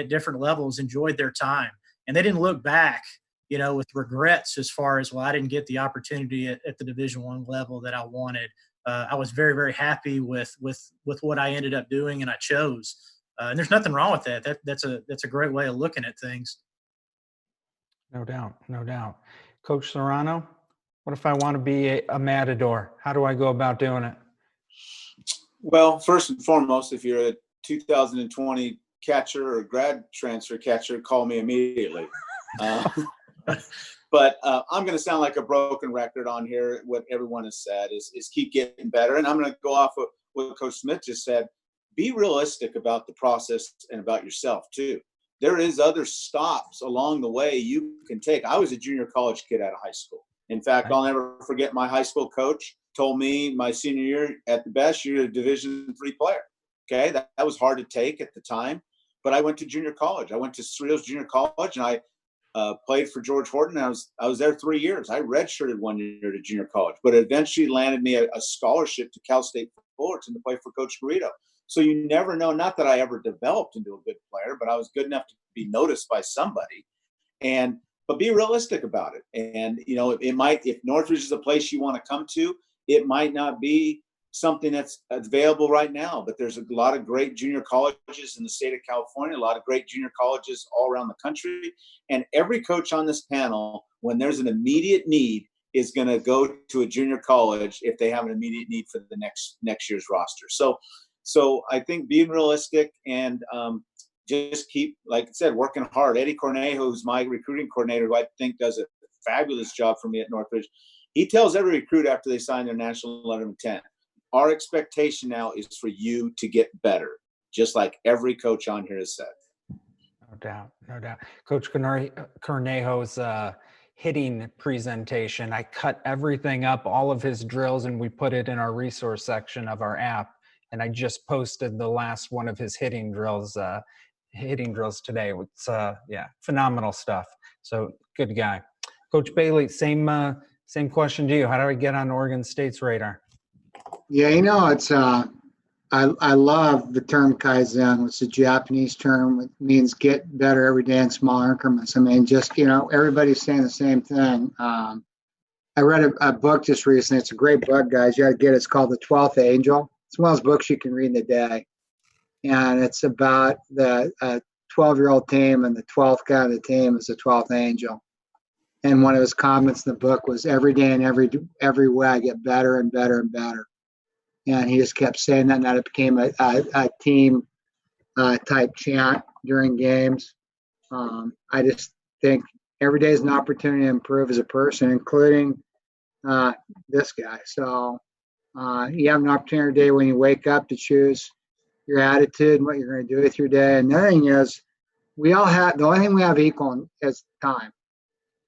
different levels enjoyed their time, and they didn't look back, with regrets as far as, well, I didn't get the opportunity at the Division I level that I wanted. I was very, very happy with what I ended up doing, and I chose. And there's nothing wrong with that. That's a great way of looking at things. No doubt. Coach Serrano, What if I want to be a matador? How do I go about doing it? Well, first and foremost, if you're a 2020 catcher or grad transfer catcher, call me immediately. But I'm going to sound like a broken record on here. What everyone has said is keep getting better. And I'm going to go off of what Coach Smith just said. Be realistic about the process and about yourself, too. There is other stops along the way you can take. I was a junior college kid out of high school. In fact, I'll never forget my high school coach told me my senior year, at the best, you're a Division III player. Okay, that was hard to take at the time. But I went to junior college. I went to Cerritos Junior College, and I played for George Horton. I was there 3 years. I redshirted 1 year to junior college, but eventually landed me a scholarship to Cal State Fullerton to play for Coach Garrido. So you never know. Not that I ever developed into a good player, but I was good enough to be noticed by somebody. But be realistic about it. And it might, if Northridge is a place you want to come to, it might not be something that's available right now. But there's a lot of great junior colleges in the state of California, a lot of great junior colleges all around the country. And every coach on this panel, when there's an immediate need, is going to go to a junior college if they have an immediate need for the next year's roster. So I think being realistic and just keep, like I said, working hard. Eddie Cornejo, who's my recruiting coordinator, who I think does a fabulous job for me at Northridge, he tells every recruit after they sign their national letter of intent, our expectation now is for you to get better, just like every coach on here has said. No doubt. Coach Cornejo's hitting presentation, I cut everything up, all of his drills, and we put it in our resource section of our app. And I just posted the last one of his hitting drills today. It's phenomenal stuff. So good guy. Coach Bailey, same question to you. How do I get on Oregon State's radar? Yeah, it's I love the term Kaizen. It's a Japanese term. It means get better every day in small increments. I mean, just, everybody's saying the same thing. I read a book just recently. It's a great book, guys. You got to get it. It's called The 12th Angel. It's one of those books you can read in a day. And it's about the 12-year-old team, and the 12th guy on the team is the 12th angel. And one of his comments in the book was, every day and every way I get better and better and better. And he just kept saying that, and that it became a team type chant during games. I just think every day is an opportunity to improve as a person, including this guy. So you have an opportunity today when you wake up to choose your attitude and what you're going to do with your day. And the other thing is, the only thing we have equal is time.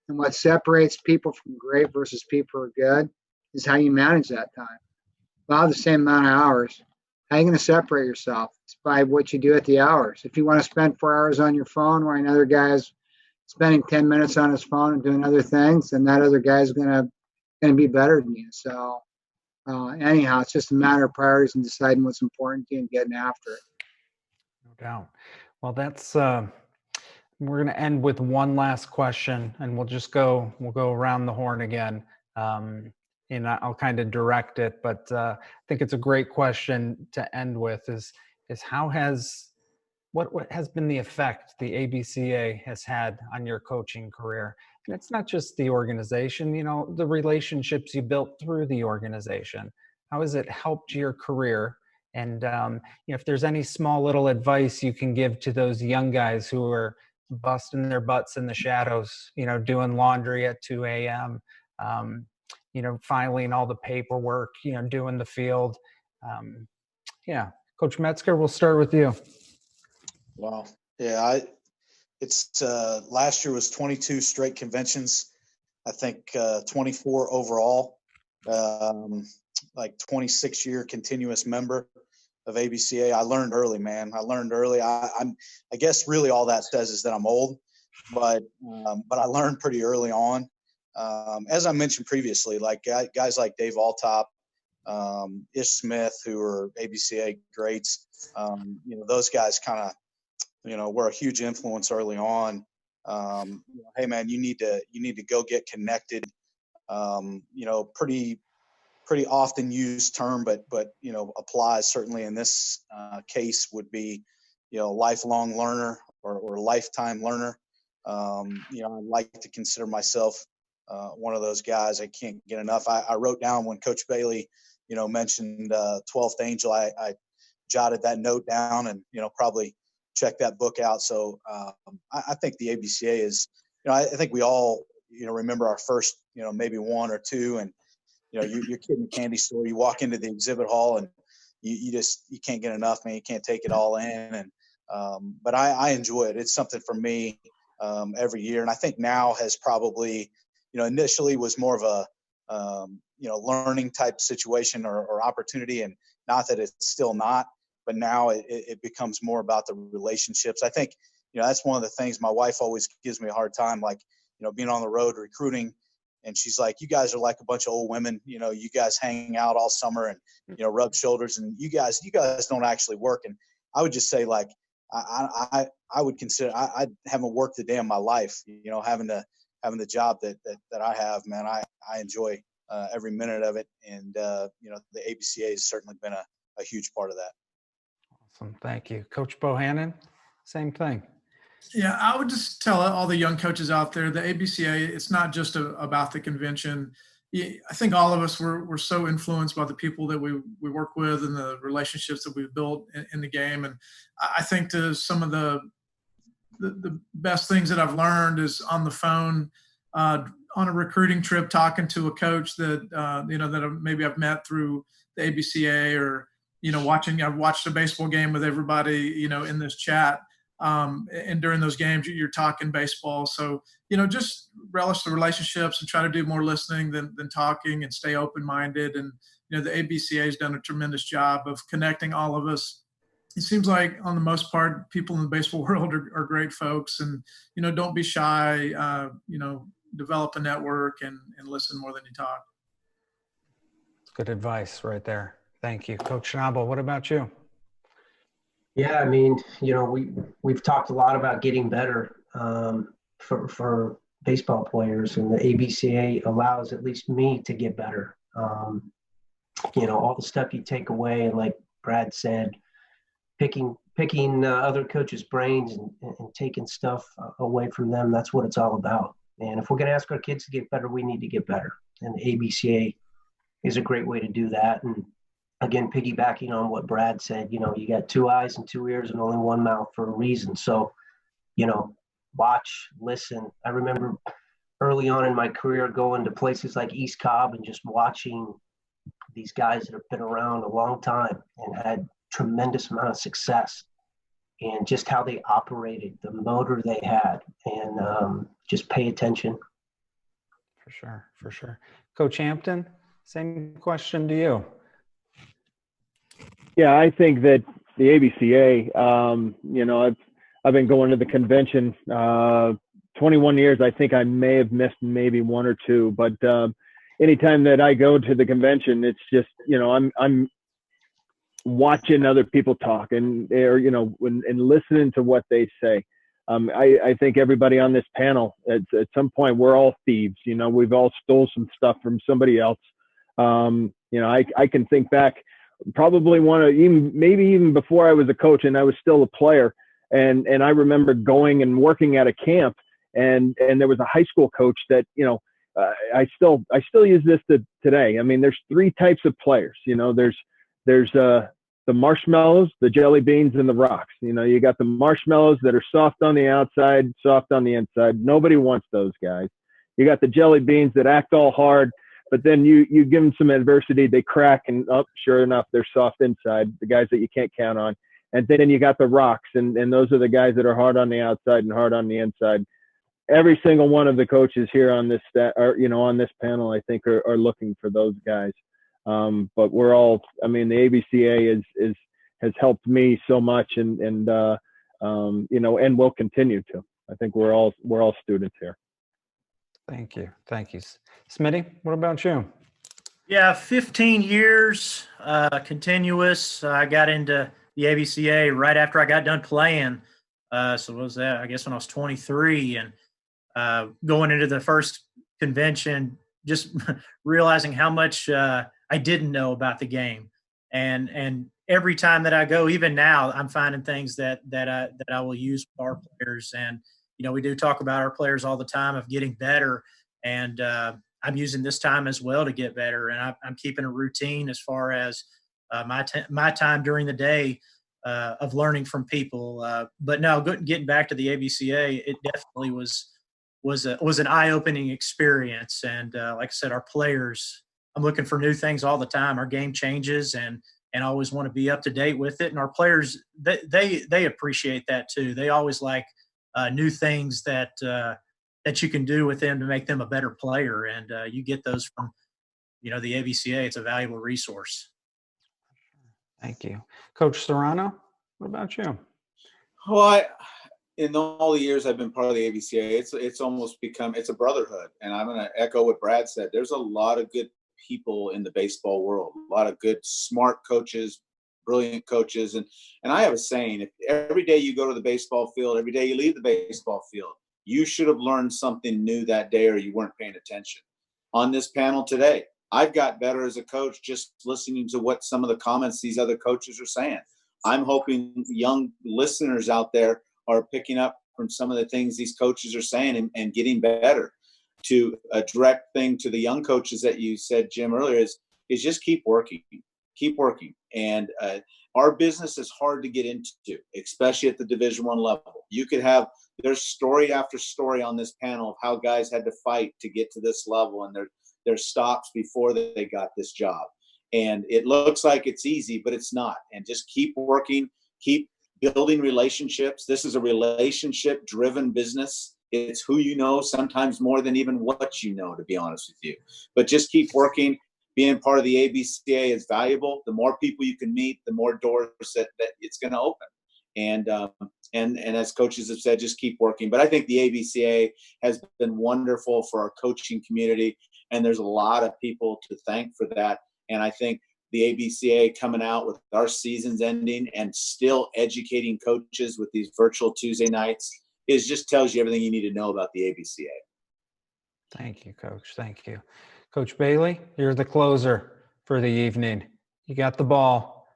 And what separates people from great versus people who are good is how you manage that time. About the same amount of hours. How are you going to separate yourself? It's by what you do at the hours. If you want to spend 4 hours on your phone while another guy is spending 10 minutes on his phone and doing other things, then that other guy is going to be better than you. So anyhow, it's just a matter of priorities and deciding what's important to you and getting after it. No doubt. Well, that's we're going to end with one last question, and we'll go around the horn again. And I'll kind of direct it, but I think it's a great question to end with is what has been the effect the ABCA has had on your coaching career? And it's not just the organization, the relationships you built through the organization. How has it helped your career? And if there's any small little advice you can give to those young guys who are busting their butts in the shadows, doing laundry at 2 a.m., filing all the paperwork, doing the field. Coach Metzger, we'll start with you. Wow. Yeah, it's last year was 22 straight conventions. I think 24 overall. Like 26-year continuous member of ABCA. I learned early, man. I learned early. I guess really all that says is that I'm old, but I learned pretty early on. As I mentioned previously, like guys like Dave Altop, Ish Smith, who are ABCA greats, those guys kind of, were a huge influence early on. Hey man, you need to go get connected. Pretty often used term, but applies certainly in this case would be, lifelong learner or lifetime learner. I like to consider myself one of those guys. I can't get enough. I wrote down when Coach Bailey, mentioned 12th Angel, I jotted that note down and, probably check that book out. So I think the ABCA is, I think we all, remember our first, maybe one or two, and, your kid in the candy store, you walk into the exhibit hall and you can't get enough, man. You can't take it all in. And, but I enjoy it. It's something for me every year. And I think now has probably, initially was more of a, learning type situation or opportunity, and not that it's still not, but now it becomes more about the relationships. I think, that's one of the things my wife always gives me a hard time, like, being on the road recruiting, and she's like, you guys are like a bunch of old women, you guys hang out all summer and, rub shoulders, and you guys don't actually work. And I would just say, like, I would consider, I haven't worked a day in my life, having the job that I have, man. I enjoy every minute of it. And, the ABCA has certainly been a huge part of that. Awesome. Thank you. Coach Bohannon, same thing. Yeah, I would just tell all the young coaches out there, the ABCA, it's not just about the convention. I think all of us were so influenced by the people that we work with and the relationships that we've built in the game. And I think some of the best things that I've learned is on the phone, on a recruiting trip, talking to a coach that, that maybe I've met through the ABCA, or, I've watched a baseball game with everybody, in this chat. And during those games, you're talking baseball. So, just relish the relationships and try to do more listening than talking, and stay open-minded. And, the ABCA has done a tremendous job of connecting all of us. It seems like, on the most part, people in the baseball world are great folks, and, don't be shy, develop a network and listen more than you talk. Good advice right there. Thank you. Coach Schnabel, what about you? Yeah, I mean, we've talked a lot about getting better for baseball players, and the ABCA allows at least me to get better. All the stuff you take away, and like Brad said, picking other coaches' brains and taking stuff away from them, that's what it's all about. And if we're going to ask our kids to get better, we need to get better. And the ABCA is a great way to do that. And again, piggybacking on what Brad said, you got 2 eyes and 2 ears and only 1 mouth for a reason. So, watch, listen. I remember early on in my career going to places like East Cobb and just watching these guys that have been around a long time and had tremendous amount of success, and just how they operated, the motor they had, and just pay attention. For sure. Coach Hampton, same question to you. Yeah, I think that the ABCA, I've been going to the convention 21 years. I think I may have missed maybe 1 or 2, but anytime that I go to the convention, it's just, I'm watching other people talk and listening to what they say. I think everybody on this panel, at some point, we're all thieves. We've all stole some stuff from somebody else. I can think back, probably maybe even before I was a coach and I was still a player. And I remember going and working at a camp, and there was a high school coach that, I still use this today. I mean, there's 3 types of players. There's the marshmallows, the jelly beans, and the rocks. You got the marshmallows that are soft on the outside, soft on the inside. Nobody wants those guys. You got the jelly beans that act all hard, but then you give them some adversity, they crack, and sure enough, they're soft inside, the guys that you can't count on. And then you got the rocks, and those are the guys that are hard on the outside and hard on the inside. Every single one of the coaches here on this on this panel, I think, are looking for those guys. But we're all, the ABCA has helped me so much, and will continue to. I think we're all students here. Thank you. Smitty, what about you? Yeah, 15 years continuous. I got into the ABCA right after I got done playing. So what was that? I guess when I was 23, and going into the first convention, just realizing how much I didn't know about the game. And every time that I go, even now, I'm finding things that I will use with our players. And, we do talk about our players all the time of getting better. And I'm using this time as well to get better. And I'm keeping a routine as far as my time during the day of learning from people. But no, getting back to the ABCA, it definitely was an eye-opening experience. And like I said, our players, I'm looking for new things all the time. Our game changes, and I always want to be up to date with it. And our players, they appreciate that too. They always like new things that you can do with them to make them a better player. And you get those from, the ABCA. It's a valuable resource. Thank you. Coach Serrano, what about you? Well, in all the years I've been part of the ABCA, it's almost become, it's a brotherhood. And I'm going to echo what Brad said. There's a lot of good people in the baseball world, a lot of good, smart coaches, brilliant coaches. And I have a saying, if every day you go to the baseball field, every day you leave the baseball field, you should have learned something new that day, or you weren't paying attention. On this panel today, I've got better as a coach just listening to what some of the comments these other coaches are saying. I'm hoping young listeners out there are picking up from some of the things these coaches are saying and getting better. To a direct thing to the young coaches that you said, Jim, earlier is just keep working. And our business is hard to get into, especially at the Division I level. You could have, there's story after story on this panel of how guys had to fight to get to this level, and their stops before they got this job. And it looks like it's easy, but it's not. And just keep working, keep building relationships. This is a relationship-driven business. It's who you know, sometimes more than even what you know, to be honest with you. But just keep working. Being part of the ABCA is valuable. The more people you can meet, the more doors that it's going to open. And as coaches have said, just keep working. But I think the ABCA has been wonderful for our coaching community, and there's a lot of people to thank for that. And I think the ABCA coming out with our seasons ending and still educating coaches with these virtual Tuesday nights just tells you everything you need to know about the ABCA. Thank you, Coach. Thank you. Coach Bailey, you're the closer for the evening. You got the ball.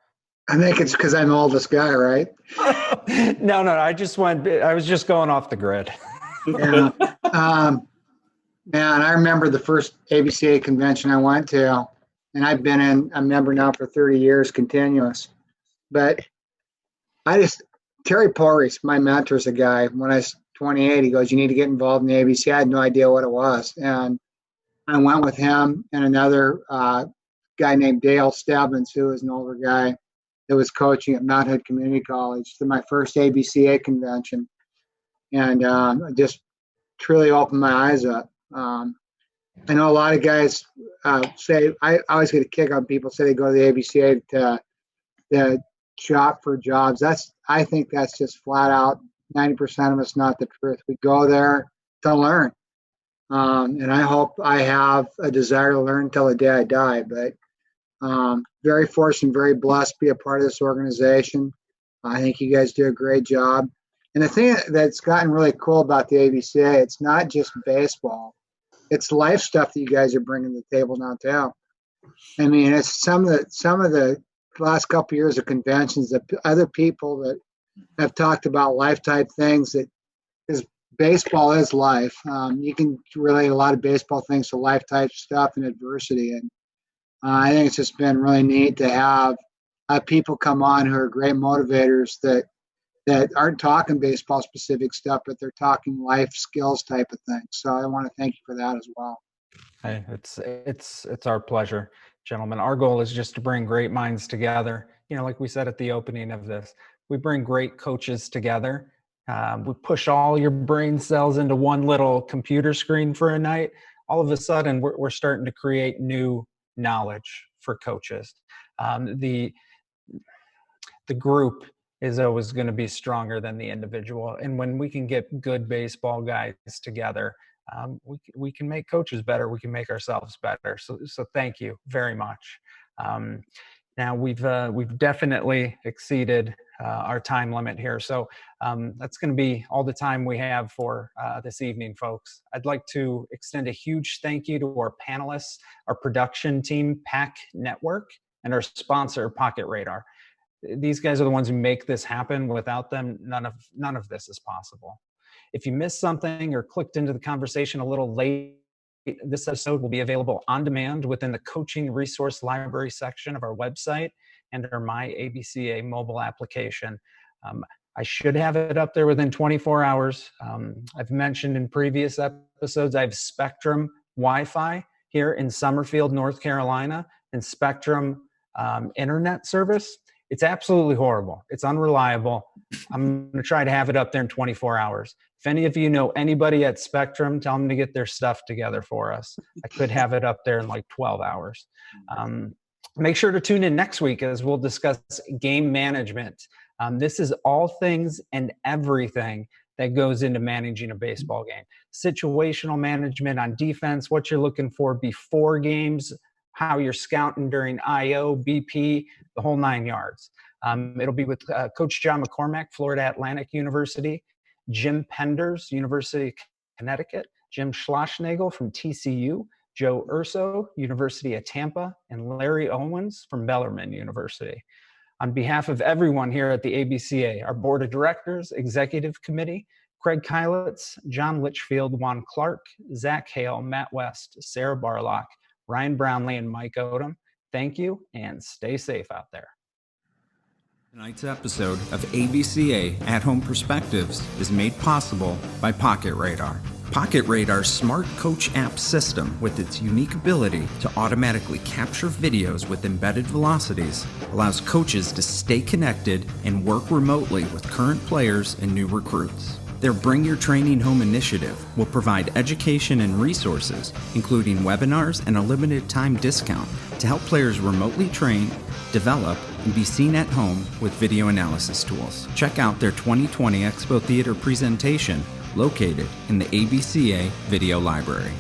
I think it's because I'm the oldest guy, right? No. I was just going off the grid. Yeah. Man, I remember the first ABCA convention I went to, and I've been a member now for 30 years continuous. But Terry Porres, my mentor's a guy. When I was 28, he goes, "You need to get involved in the ABC." I had no idea what it was. And I went with him and another guy named Dale Stebbins, who was an older guy that was coaching at Mount Hood Community College, to my first ABCA convention. And just truly opened my eyes up. I know a lot of guys say, I always get a kick on people say they go to the ABCA to shop for jobs. I think that's just flat out 90% of it's not the truth. We go there to learn. And I hope I have a desire to learn until the day I die. But very fortunate, very blessed to be a part of this organization. I think you guys do a great job. And the thing that's gotten really cool about the ABCA, it's not just baseball. It's life stuff that you guys are bringing to the table now too. I mean, it's some of the last couple of years of conventions that other people that have talked about life type things, that is baseball is life. You can relate a lot of baseball things to life type stuff and adversity. And I think it's just been really neat to have people come on who are great motivators that aren't talking baseball specific stuff, but they're talking life skills type of things. So I want to thank you for that as well. Hey, it's our pleasure, gentlemen. Our goal is just to bring great minds together. Like we said at the opening of this, we bring great coaches together. We push all your brain cells into one little computer screen for a night. All of a sudden, we're starting to create new knowledge for coaches. The group is always going to be stronger than the individual. And when we can get good baseball guys together, we can make coaches better. We can make ourselves better. So thank you very much. Now we've definitely exceeded our time limit here. So that's going to be all the time we have for this evening, folks. I'd like to extend a huge thank you to our panelists, our production team, PAC Network, and our sponsor, Pocket Radar. These guys are the ones who make this happen. Without them, none of this is possible. If you missed something or clicked into the conversation a little late This episode will be available on demand within the Coaching Resource Library section of our website and our My ABCA mobile application. I should have it up there within 24 hours. I've mentioned in previous episodes, I have Spectrum Wi-Fi here in Summerfield, North Carolina, and Spectrum internet service. It's absolutely horrible. It's unreliable. I'm going to try to have it up there in 24 hours. If any of you know anybody at Spectrum, tell them to get their stuff together for us. I could have it up there in like 12 hours. Make sure to tune in next week as we'll discuss game management. This is all things and everything that goes into managing a baseball game. Situational management on defense, what you're looking for before games, how you're scouting during IO, BP, the whole 9 yards. It'll be with Coach John McCormack, Florida Atlantic University, Jim Penders, University of Connecticut, Jim Schlossnagel from TCU, Joe Urso, University of Tampa, and Larry Owens from Bellarmine University. On behalf of everyone here at the ABCA, our Board of Directors, Executive Committee, Craig Kylitz, John Litchfield, Juan Clark, Zach Hale, Matt West, Sarah Barlock, Ryan Brownlee, and Mike Odom, thank you and stay safe out there. Tonight's episode of ABCA At-Home Perspectives is made possible by Pocket Radar. Pocket Radar's smart coach app system, with its unique ability to automatically capture videos with embedded velocities, allows coaches to stay connected and work remotely with current players and new recruits. Their Bring Your Training Home initiative will provide education and resources, including webinars and a limited time discount to help players remotely train, develop, and be seen at home with video analysis tools. Check out their 2020 Expo Theater presentation located in the ABCA Video Library.